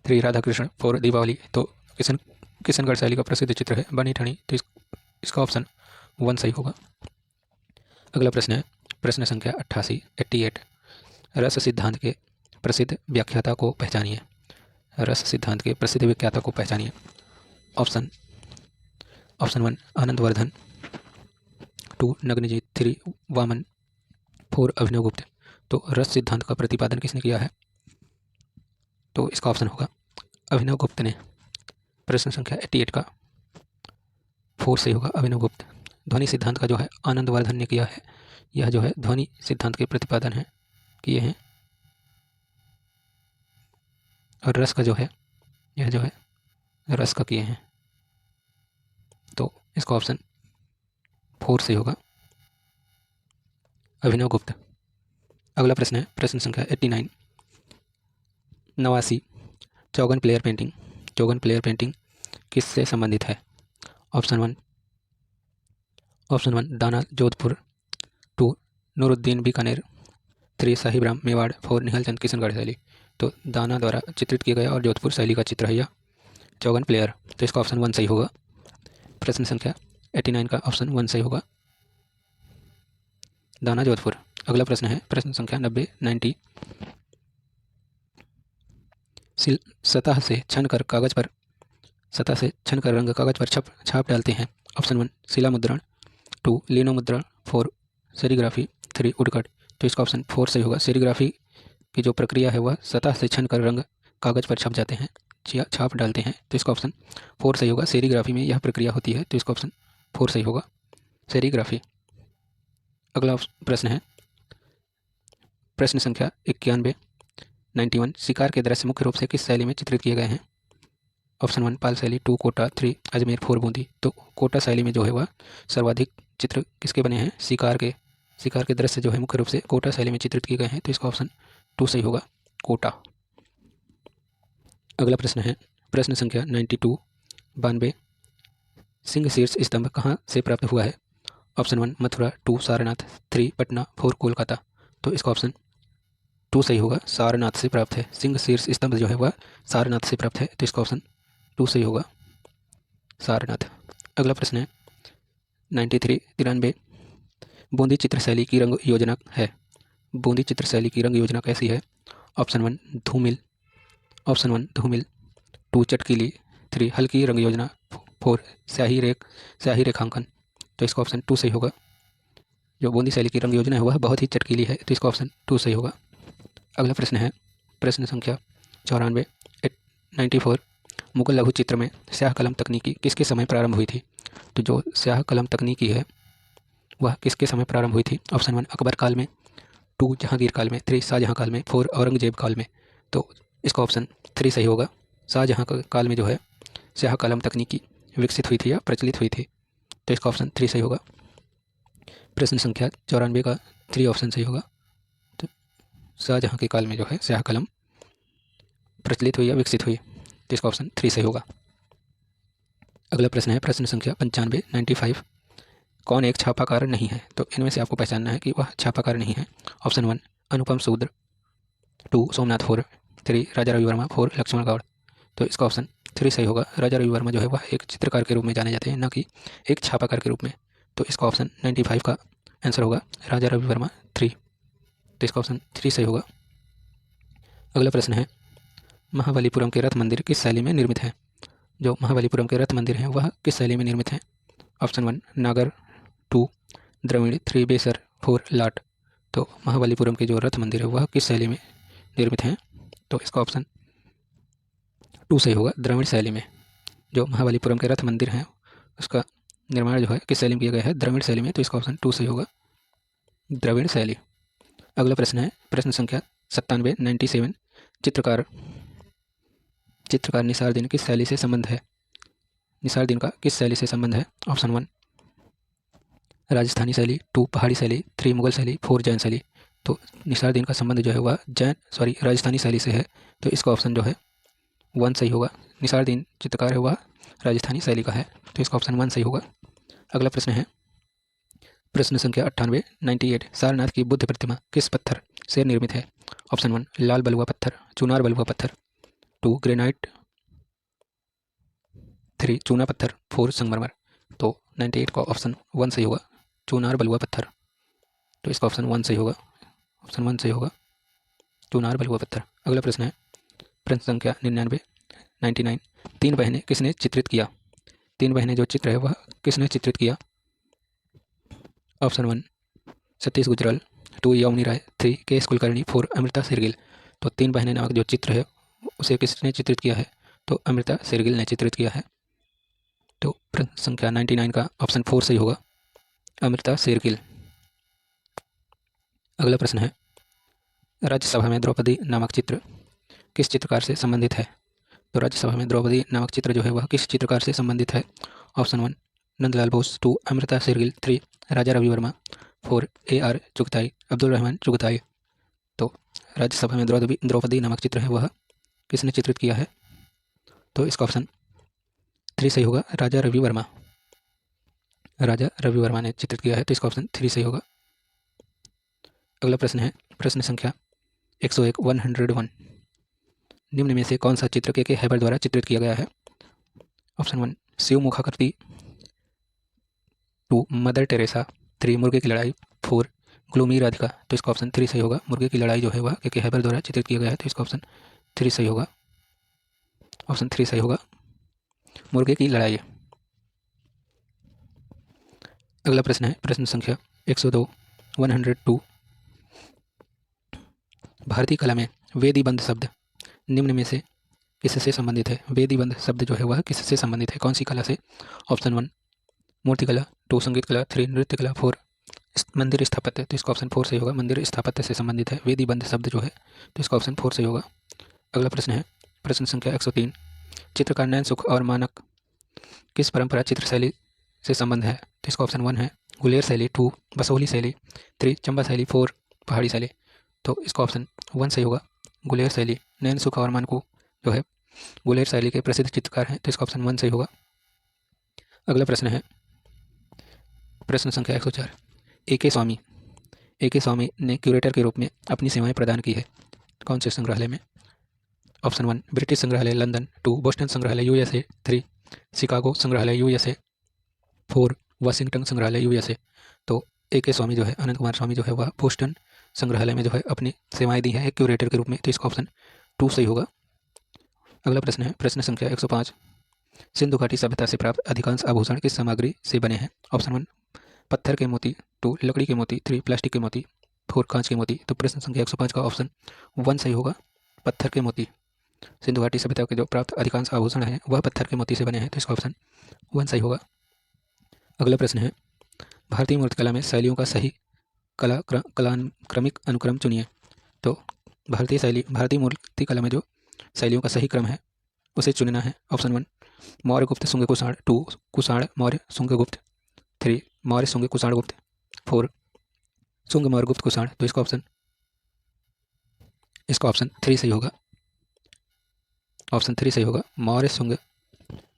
3 राधा कृष्ण, 4 दीपावली। तो किशनगढ़ शैली का प्रसिद्ध चित्र है बनी ठनी, तो इसका ऑप्शन 1 सही होगा। अगला प्रश्न है प्रश्न संख्या 88, 88, रस सिद्धांत के प्रसिद्ध व्याख्याता को पहचानिए। रस सिद्धांत के प्रसिद्ध व्याख्याता को पहचानिए। ऑप्शन 1 आनंदवर्धन, 2 नग्नजीत, 3 वामन, 4 अभिनवगुप्त। तो रस सिद्धांत का प्रतिपादन किसने किया है? तो इसका ऑप्शन होगा अभिनवगुप्त ने। प्रश्न संख्या 88 का 4 सही होगा, अभिनवगुप्त। ध्वनि सिद्धांत का जो है आनंदवर्धन ने किया है। यह जो है ध्वनि सिद्धांत के प्रतिपादन है किए हैं। और रस का जो है यह जो है रस का किए हैं, तो इसका ऑप्शन 4 सही होगा, अभिनवगुप्त। अगला प्रश्न है प्रश्न संख्या 89, 89, चौगन प्लेयर पेंटिंग किससे संबंधित है? ऑप्शन 1 दाना जोधपुर, 2 नूरुद्दीन बीकानेर, 3 साहिब राम मेवाड़, 4 निहालचंद किशनगढ़ शैली। तो दाना द्वारा चित्रित किया गया और जोधपुर शैली का चित्र है यह चौगन प्लेयर, तो इसका ऑप्शन 1 सही होगा। प्रश्न संख्या 89 का ऑप्शन 1 सही होगा, दाना जोधपुर। अगला प्रश्न है प्रश्न संख्या 90, 90, सतह से छन कर रंग कागज पर छाप डालते हैं ऑप्शन 1 शिला मुद्रण, 2 लिनो मुद्रण, 4 सेरीग्राफी, 3 वुडकट। तो इसका ऑप्शन 4 सही होगा। सेरीग्राफी की जो प्रक्रिया है वह सतह से छन कर रंग कागज पर छप जाते हैं, छाप डालते हैं। तो इसका ऑप्शन 4 सही होगा। सेरीग्राफी में यह प्रक्रिया होती है, तो इसका ऑप्शन 4 सही होगा, सेरीग्राफी। अगला प्रश्न है प्रश्न संख्या 91, 91। शिकार के दृश्य मुख्य रूप से किस शैली में चित्रित किए गए हैं? ऑप्शन 1 पाल शैली, 2 कोटा, 3 अजमेर, 4 बूंदी। तो कोटा शैली में जो है वह सर्वाधिक चित्र किसके बने हैं? शिकार के दृश्य जो है मुख्य रूप से कोटा शैली में चित्रित किए गए हैं। तो इसका ऑप्शन 2 सही होगा, कोटा। अगला प्रश्न है प्रश्न संख्या 92, 92। सिंह शीर्ष स्तंभ कहाँ से प्राप्त हुआ है? ऑप्शन 1 मथुरा, 2 सारनाथ, 3 पटना, 4 कोलकाता। तो इसका ऑप्शन 2 सही होगा, सारनाथ से प्राप्त है। सिंह शीर्ष स्तंभ जो है वह सारनाथ से प्राप्त है। तो इसका ऑप्शन 2 सही होगा, सारनाथ। अगला प्रश्न है 93, 93। बूंदी चित्रशैली की रंग योजना है। बूंदी चित्रशैली की रंग योजना कैसी है? ऑप्शन 1 धूमिल, ऑप्शन 1 धूमिल, 2 चटकीली, 3 हल्की रंग योजना, 4 स्याही रेखांकन। तो इसका ऑप्शन 2 सही होगा। जो बूंदी शैली की रंग योजना है वह बहुत ही चटकीली है। तो इसका ऑप्शन 2 सही होगा। अगला प्रश्न है प्रश्न संख्या 94, 94। मुगल लघु चित्र में स्याह कलम तकनीकी किसके समय प्रारंभ हुई थी? तो जो स्याह कलम तकनीकी है वह किसके समय प्रारंभ हुई थी? ऑप्शन 1 अकबर काल में, 2 जहांगीर काल में, 3 शाहजहां काल में, 4 औरंगजेब काल में। तो इसका ऑप्शन 3 सही होगा। शाहजहां काल में जो है स्याह कलम तकनीकी विकसित हुई थी या प्रचलित हुई थी। तो इसका ऑप्शन 3 सही होगा। प्रश्न संख्या 94 का 3 ऑप्शन सही होगा। तो शाहजहां के काल में जो है स्याह कलम प्रचलित हुई या विकसित हुई। तो इसका ऑप्शन 3 सही होगा। अगला प्रश्न है प्रश्न संख्या 95, 95। कौन एक छापाकार नहीं है? तो इनमें से आपको पहचानना है कि वह छापाकार नहीं है। ऑप्शन 1 अनुपम सूद्र, 2 सोमनाथ 4, 3 राजा रवि वर्मा, 4 लक्ष्मण गौड़। तो इसका ऑप्शन 3 सही होगा। राजा रवि वर्मा जो है वह एक चित्रकार के रूप में जाने जाते हैं, न कि एक छापाकार के रूप में। तो इसका ऑप्शन 95 का आंसर होगा राजा रवि वर्मा 3। तो इसका ऑप्शन 3 सही होगा। अगला प्रश्न है महाबलीपुरम के रथ मंदिर किस शैली में निर्मित है? जो महाबलीपुरम के रथ मंदिर हैं वह किस शैली में निर्मित हैं? ऑप्शन 1 नागर, 2 द्रविड़, 3 बेसर, 4 लाट। तो महाबलीपुरम के जो रथ मंदिर है वह किस शैली में निर्मित हैं? तो इसका ऑप्शन 2 सही होगा, द्रविड़ शैली में। जो महाबलीपुरम के रथ मंदिर हैं उसका निर्माण जो है किस शैली में किया गया है? द्रविड़ शैली में। तो इसका ऑप्शन 2 सही होगा, द्रविड़ शैली। अगला प्रश्न है प्रश्न संख्या 97, 97। चित्रकार निसारदीन किस शैली से संबंध है? निसारदीन का किस शैली से संबंध है? ऑप्शन 1 राजस्थानी शैली, 2 पहाड़ी शैली, 3 मुगल शैली, 4 जैन शैली। तो निसारदीन का संबंध जो है वह राजस्थानी शैली से है। तो इसका ऑप्शन जो है 1 सही होगा। निसारदीन चित्रकार है वह राजस्थानी शैली का है। तो इसका ऑप्शन 1 सही होगा। अगला प्रश्न है प्रश्न संख्या 98, 98। सारनाथ की बुद्ध प्रतिमा किस पत्थर से निर्मित है? ऑप्शन 1 लाल बलुआ पत्थर, चुनार बलुआ पत्थर, 2 ग्रेनाइट, 3 चूना पत्थर, 4 संगमरमर। तो 98 का ऑप्शन 1 सही होगा, चुनार बलुआ पत्थर। तो इसका ऑप्शन 1 सही होगा, ऑप्शन 1 सही होगा, चुनार बलुआ पत्थर। अगला प्रश्न है प्रश्न संख्या 99, 99। 3 बहनें किसने चित्रित किया? 3 बहनें जो चित्र है वह किसने चित्रित किया? ऑप्शन 1 सतीश गुजराल, 2 यमुनी राय, 3 के.एस. कुलकर्णी, 4 अमृता शेरगिल। तो 3 बहनें नामक जो चित्र है उसे किसने चित्रित किया है? तो अमृता शेरगिल ने चित्रित किया है। तो प्रश्न संख्या 99 का ऑप्शन 4 सही होगा, अमृता शेरगिल। अगला प्रश्न है राज्यसभा में द्रौपदी नामक चित्र किस चित्रकार से संबंधित है? तो राज्यसभा में द्रौपदी नामक चित्र जो है वह किस चित्रकार से संबंधित है? ऑप्शन 1 नंदलाल बोस, 2 अमृता शेरगिल, 3 राजा रवि वर्मा, 4 A.R. चुगताई, अब्दुल रहमान चुगताई। तो राज्यसभा में द्रौपदी नामक चित्र है वह किसने चित्रित किया है? तो इसका ऑप्शन 3 सही होगा, राजा रवि वर्मा, राजा रवि वर्मा ने चित्रित किया है। तो इसका ऑप्शन 3 सही होगा। अगला प्रश्न है प्रश्न संख्या 101, 101। निम्न में से कौन सा चित्र के हैबर द्वारा चित्रित किया गया है? ऑप्शन 1 शिव मुखाकृति, 2 मदर टेरेसा, 3 मुर्गे की लड़ाई, 4 ग्लूमी राधिका। तो इसका ऑप्शन 3 सही होगा, मुर्गे की लड़ाई जो है वह के हैबर द्वारा चित्रित किया गया है। तो इसका ऑप्शन 3 सही होगा, ऑप्शन 3 सही होगा, मुर्गे की लड़ाई। अगला प्रश्न है प्रश्न संख्या 102 102। भारतीय कला में वेदीबंध शब्द निम्न में से किससे संबंधित है? वेदीबंध शब्द जो है वह किससे संबंधित है, कौन सी कला से? ऑप्शन 1 मूर्तिकला, 2 संगीत कला, 3 नृत्य कला, 4 मंदिर स्थापत्य। तो इसका ऑप्शन 4 सही होगा, मंदिर स्थापत्य से संबंधित है वेदीबंध शब्द जो है, तो इसका ऑप्शन 4 सही होगा। अगला प्रश्न है प्रश्न संख्या 103। चित्रकार नैन सुख और मानक किस परंपरा चित्र शैली से संबंध है? तो इसका ऑप्शन 1 है गुलेर शैली, 2 बसोहली शैली, 3 चंबा शैली, 4 पहाड़ी शैली। तो इसका ऑप्शन 1 सही होगा, गुलेर शैली। नैन सुख और मानकू जो है गुलेर शैली के प्रसिद्ध चित्रकार हैं, तो इसका ऑप्शन 1 सही होगा। अगला प्रश्न है प्रश्न संख्या 104। ए के स्वामी ने क्यूरेटर के रूप में अपनी सेवाएं प्रदान की है कौन से संग्रहालय में? ऑप्शन 1 ब्रिटिश संग्रहालय लंदन, 2 बोस्टन संग्रहालय यूएसए, 3 शिकागो संग्रहालय यूएसए, 4 वाशिंगटन संग्रहालय यूएसए। तो ए के स्वामी जो है अनंत कुमार स्वामी जो है वह बोस्टन संग्रहालय में जो है अपनी सेवाएं दी हैं क्यूरेटर के रूप में, तो इसका ऑप्शन 2 सही होगा। अगला प्रश्न है प्रश्न संख्या 105। सिंधु घाटी सभ्यता से प्राप्त अधिकांश आभूषण किस सामग्री से बने हैं? ऑप्शन 1 पत्थर के मोती, 2 लकड़ी के मोती, 3 प्लास्टिक के मोती, 4 कांच के मोती। तो प्रश्न संख्या 105 का ऑप्शन 1 सही होगा, पत्थर के मोती। सिंधु घाटी सभ्यता के जो प्राप्त अधिकांश आभूषण हैं वह पत्थर के मोती से बने हैं, तो इसका ऑप्शन 1 सही होगा। अगला प्रश्न है भारतीय मूर्तिकला में शैलियों का सही कलाक्रमिक अनुक्रम चुनिए। तो भारतीय मूर्तिकला में जो शैलियों का सही क्रम है उसे चुनना है। ऑप्शन 1 मौर्य गुप्त शुंग कुषाण, 2 कुषाण मौर्य शुंग गुप्त, 3 मौर्य शुंग कुषाण गुप्त, 4 शुंग मौर्य गुप्त कुषाण। तो इसका ऑप्शन 3 सही होगा, ऑप्शन 3 सही होगा, मौर्य शुंग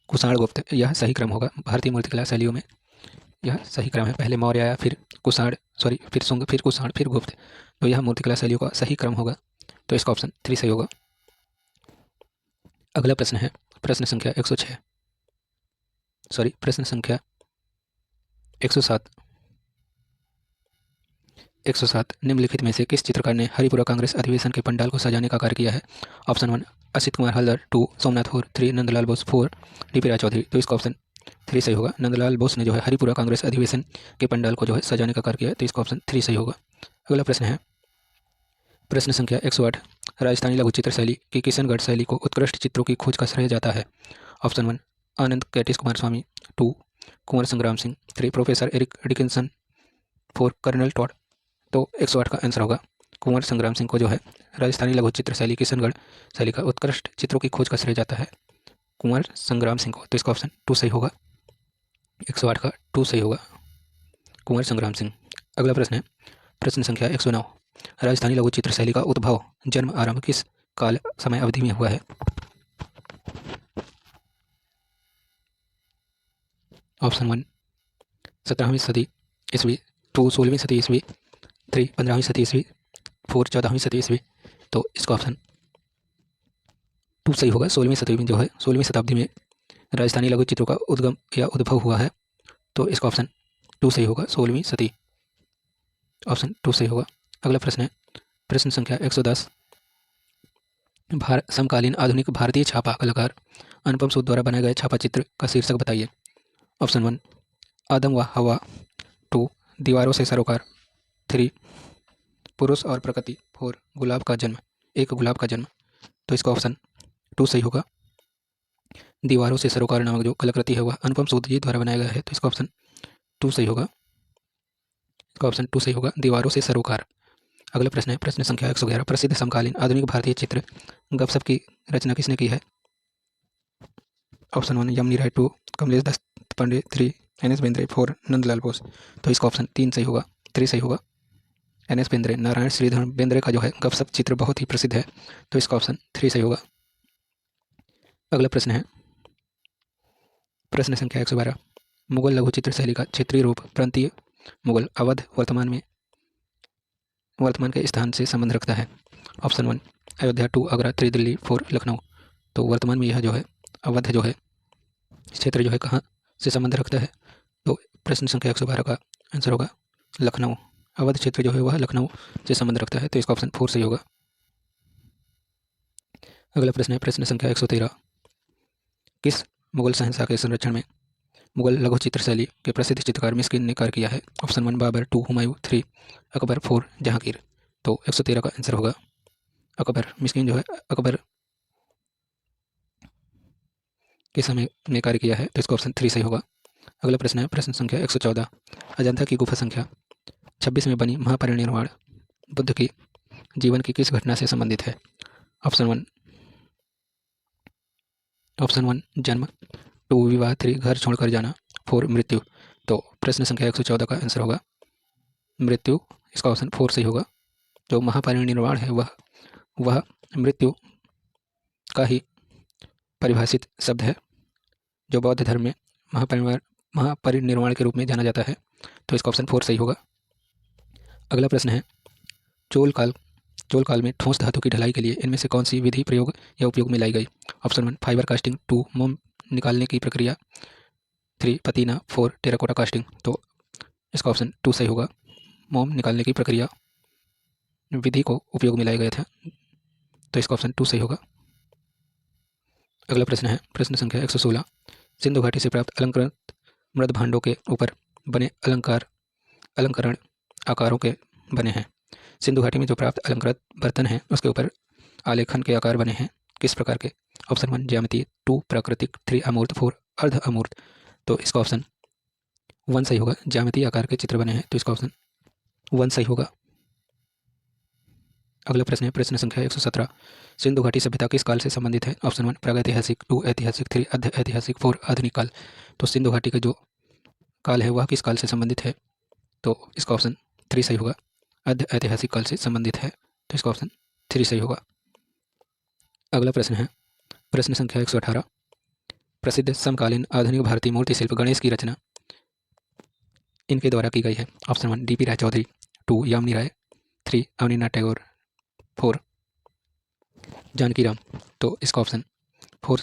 कुषाण गुप्त। यह सही क्रम होगा भारतीय मूर्तिकला शैलियों में, यह सही क्रम है। पहले मौर्य आया, फिर फिर शुंग, फिर कुषाण, फिर गुप्त। तो यह मूर्तिकला शैलियों का सही क्रम होगा, तो इसका ऑप्शन 3 सही होगा। अगला प्रश्न है प्रश्न संख्या 107। निम्नलिखित में से किस चित्रकार ने हरिपुरा कांग्रेस अधिवेशन के पंडाल को सजाने का कार्य किया है? ऑप्शन 1 असित कुमार हल्दर, 2 सोमनाथ होर, 3 नंदलाल बोस, 4 डीपी राय चौधरी। तो इसका ऑप्शन 3 सही होगा, नंदलाल बोस ने जो है हरिपुरा कांग्रेस अधिवेशन के पंडाल को जो है सजाने का कार्य किया है, तो इसका ऑप्शन 3 सही होगा। अगला प्रश्न है प्रश्न संख्या 108। राजस्थानी लघु चित्र शैली की किशनगढ़ शैली को उत्कृष्ट चित्रों की खोज का श्रेय जाता है? ऑप्शन 1 आनंद कैटिस कुमार स्वामी, 2 Kunwar Sangram Singh, 3 professor Eric Dickinson, 4 colonel Tod. तो 108 का आंसर होगा कुंवर संग्राम सिंह को जो है राजस्थानी लघु चित्र शैली किशनगढ़ शैली का उत्कृष्ट चित्रों की खोज का श्रेय जाता है कुंवर संग्राम सिंह को, तो इसका ऑप्शन 2 सही होगा, 108 का 2 सही होगा, कुंवर संग्राम सिंह। अगला प्रश्न है प्रश्न संख्या 109। राजस्थानी लघु चित्र शैली का उद्भव जन्म आरंभ किस काल समय अवधि में हुआ है? ऑप्शन 1 17वीं सदी ईस्वी, 2 16वीं सदी ईस्वी, 3 15वीं सदी ईस्वी, 4 14वीं सदी ईस्वी। तो इसका ऑप्शन 2 सही होगा, 16वीं सदी में जो है 16वीं शताब्दी में राजस्थानी लघु चित्रों का उद्गम या उद्भव हुआ है, तो इसका ऑप्शन 2 सही होगा, 16वीं सदी, ऑप्शन 2 सही होगा। अगला प्रश्न है प्रश्न संख्या 110। समकालीन आधुनिक भारतीय छापा कलाकार अनुपम सूद द्वारा बनाए गए छापा चित्र का शीर्षक बताइए। ऑप्शन 1 आदम व हवा, 2 दीवारों से सरोकार, 3 पुरुष और प्रकृति, 4 गुलाब का जन्म, एक गुलाब का जन्म। तो इसका ऑप्शन 2 सही होगा, दीवारों से सरोकार नामक जो कलाकृति है वह अनुपम सूद जी द्वारा बनाया गया है, तो इसका ऑप्शन 2 सही होगा, इसका ऑप्शन 2 सही होगा, दीवारों से सरोकार। अगला प्रश्न है प्रश्न संख्या 111। प्रसिद्ध समकालीन आधुनिक भारतीय चित्र गपसप की रचना किसने की है? ऑप्शन 1 यमुनी राय, 2 कमलेश दत्त पांडे, 3 एन.एस. बेंद्रे, 4 नंदलाल बोस। तो इसका ऑप्शन 3 सही होगा, 3 सही होगा, एन.एस. बेंद्रे, नारायण श्रीधर बेंद्रे का जो है गपसप चित्र बहुत ही प्रसिद्ध है, तो इसका ऑप्शन 3 सही होगा। अगला प्रश्न है प्रश्न संख्या 112। मुगल लघु चित्र शैली का क्षेत्रीय रूप प्रांतीय मुगल, अवध, वर्तमान के स्थान से संबंध रखता है। ऑप्शन 1 अयोध्या, 2 आगरा, 3 दिल्ली, 4 लखनऊ। तो वर्तमान में यह जो है अवध जो है क्षेत्र जो है कहाँ से संबंध रखता है? तो प्रश्न संख्या 112 का आंसर होगा लखनऊ। अवध क्षेत्र जो है वह लखनऊ से संबंध रखता है, तो इसका ऑप्शन 4 सही होगा। अगला प्रश्न है प्रश्न संख्या 113। किस मुगल शहंशाह के संरक्षण में मुगल लघु चित्र शैली के प्रसिद्ध चित्रकार मिस्किन ने कार्य किया है? ऑप्शन 1 बाबर, 2 हुमायूं, 3 अकबर, 4 जहांगीर। तो 113 का आंसर होगा अकबर। मिस्किन जो है अकबर के समय में कार्य किया है, तो इसका ऑप्शन 3 सही होगा। अगला प्रश्न है प्रश्न संख्या 114। अजंता की गुफा संख्या 26 में बनी महापरिनिर्वाण बुद्ध की जीवन की किस घटना से संबंधित है? ऑप्शन 1 जन्म, 2 विवाह, 3 घर छोड़कर जाना, 4 मृत्यु। तो प्रश्न संख्या 114 का आंसर होगा मृत्यु। इसका ऑप्शन 4 सही होगा। जो महापरिनिर्वाण है वह मृत्यु का ही परिभाषित शब्द है, जो बौद्ध धर्म में महापरिनिर्वाण के रूप में जाना जाता है। तो इसका ऑप्शन 4 सही होगा। अगला प्रश्न है चोल काल में ठोस धातु की ढलाई के लिए इनमें से कौन सी विधि प्रयोग या उपयोग में लाई गई? ऑप्शन 1 फाइबर कास्टिंग, 2 मोम निकालने की प्रक्रिया, 3 पतीना, 4 टेराकोटा कास्टिंग। तो इसका ऑप्शन 2 सही होगा। मोम निकालने की प्रक्रिया विधि को उपयोग में लाया गया था, तो इसका ऑप्शन 2 सही होगा। अगला प्रश्न है प्रश्न संख्या 116। सिंधु घाटी से प्राप्त अलंकृत मृद भांडों के ऊपर बने अलंकरण आकारों के बने हैं। सिंधु घाटी में जो प्राप्त अलंकृत बर्तन हैं उसके ऊपर आलेखन के आकार बने हैं, किस प्रकार के? ऑप्शन 1 ज्यामितीय, 2 प्राकृतिक, 3 अमूर्त, 4 अर्ध अमूर्त। तो इसका ऑप्शन 1 सही होगा। ज्यामितीय आकार के चित्र बने हैं, तो इसका ऑप्शन 1 सही होगा। अगला प्रश्न है प्रश्न संख्या 117। सिंधु घाटी सभ्यता किस काल से संबंधित है? ऑप्शन 1 प्रागैतिहासिक, 2 ऐतिहासिक, 3 अर्ध ऐतिहासिक, 4 आधुनिक काल। तो सिंधु घाटी का जो काल है वह किस काल से संबंधित है? तो इसका ऑप्शन 3 सही होगा। अर्ध ऐतिहासिक काल से संबंधित है, तो इसका ऑप्शन 3 सही होगा। अगला प्रश्न है प्रश्न संख्या 118। प्रसिद्ध समकालीन आधुनिक भारतीय मूर्ति शिल्प गणेश की रचना इनके द्वारा की गई है। ऑप्शन 1 डीपी राय चौधरी, 2 यामिनी राय, 3 अवनीनाथ टैगोर, 4 जानकी राम। तो इसका ऑप्शन 4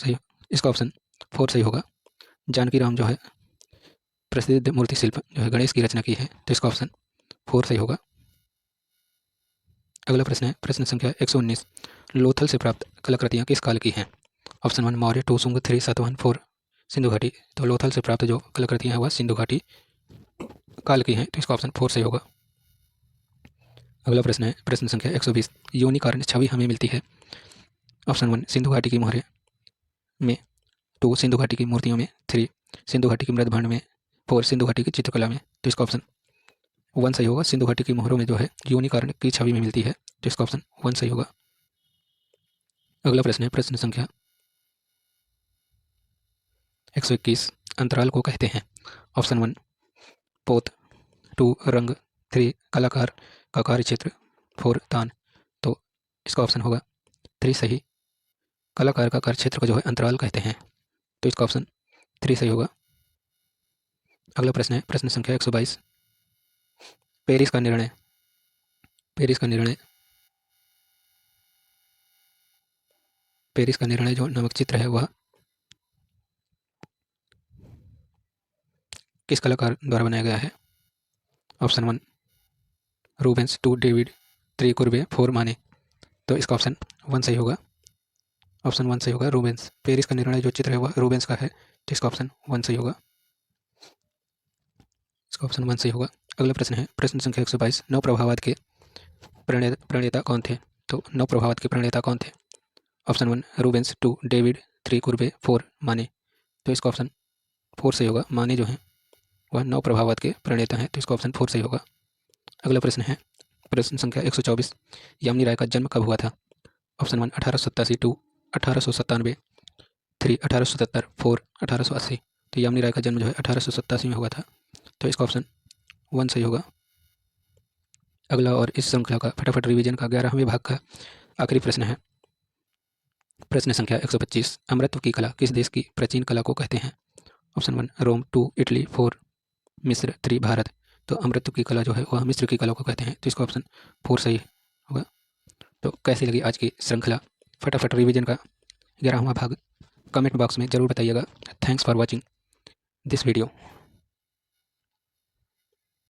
सही होगा। जानकी राम जो है प्रसिद्ध मूर्ति शिल्प जो है गणेश की रचना की है, तो इसका ऑप्शन 4 सही होगा। अगला प्रश्न है प्रश्न संख्या 119। लोथल से प्राप्त कलाकृतियाँ किस काल की हैं? ऑप्शन 1 मौर्य, 2 शुंग, 3 सातवाहन, 4 सिंधु घाटी। तो लोथल से प्राप्त जो कलाकृतियाँ हैं वह सिंधु घाटी काल की हैं, तो इसका ऑप्शन 4 सही होगा। अगला प्रश्न है प्रश्न संख्या 120। योनि कारण छवि हमें मिलती है। ऑप्शन 1 सिंधु घाटी की मोहरे में, 2 सिंधु घाटी की मूर्तियों में, 3 सिंधु घाटी की मृदभांड में, 4 सिंधु घाटी की चित्रकला में। तो इसका ऑप्शन 1 सही होगा। सिंधु घाटी की मोहरों में जो है योनि कारण की छवि में मिलती है, तो इसका ऑप्शन 1 सही होगा। अगला प्रश्न है प्रश्न संख्या 121। अंतराल को कहते हैं। ऑप्शन 1 पोत, 2 रंग, 3 कलाकार का कार्य क्षेत्र, 4 तान। तो इसका ऑप्शन होगा 3 सही। कलाकार का कार्य क्षेत्र को जो है अंतराल कहते हैं, तो इसका ऑप्शन 3 सही होगा। अगला प्रश्न है प्रश्न संख्या 122। पेरिस का निर्णय जो नामक चित्र है वह किस कलाकार द्वारा बनाया गया है? ऑप्शन 1 रूबेंस, 2 डेविड, 3 कुर्बे, 4 माने। तो इसका ऑप्शन 1 सही होगा। ऑप्शन 1 सही होगा रूबेंस। पेरिस का निर्णय जो चित्र है वह रूबेंस का है, तो इसका ऑप्शन 1 सही होगा। इसका ऑप्शन 1 सही होगा। अगला प्रश्न है प्रश्न संख्या 122। नव प्रभाववाद के प्रणेता कौन थे? तो नव प्रभाववाद के प्रणेता कौन थे? ऑप्शन 1 रूबेंस, 2 डेविड, 3 कुर्बे, 4 माने। तो इसका ऑप्शन 4 सही होगा। माने जो हैं वह नव प्रभाववाद के प्रणेता हैं, तो इसका ऑप्शन 4 सही होगा। अगला प्रश्न है प्रश्न संख्या 124। यामिनी राय का जन्म कब हुआ था? ऑप्शन 1 1887, 2 1897, 3 1877, 4 1880। तो यामिनी राय का जन्म जो है 1887 में हुआ था, तो इसका ऑप्शन 1 सही होगा। अगला और इस श्रृंखला का फटाफट रिवीजन का 11वें भाग का आखिरी प्रश्न है प्रश्न संख्या 125। अमृतत्व की कला किस देश की प्राचीन कला को कहते हैं? ऑप्शन 1 रोम, 2 इटली, 4 मिस्र, 3 भारत। तो अमृतत्व की कला जो है वह मिस्र की कला को कहते हैं, तो इसका ऑप्शन 4 सही होगा। तो कैसी लगी आज की श्रृंखला फटाफट रिवीजन का 11वां भाग? कमेंट बॉक्स में ज़रूर बताइएगा। Thanks for watching this video.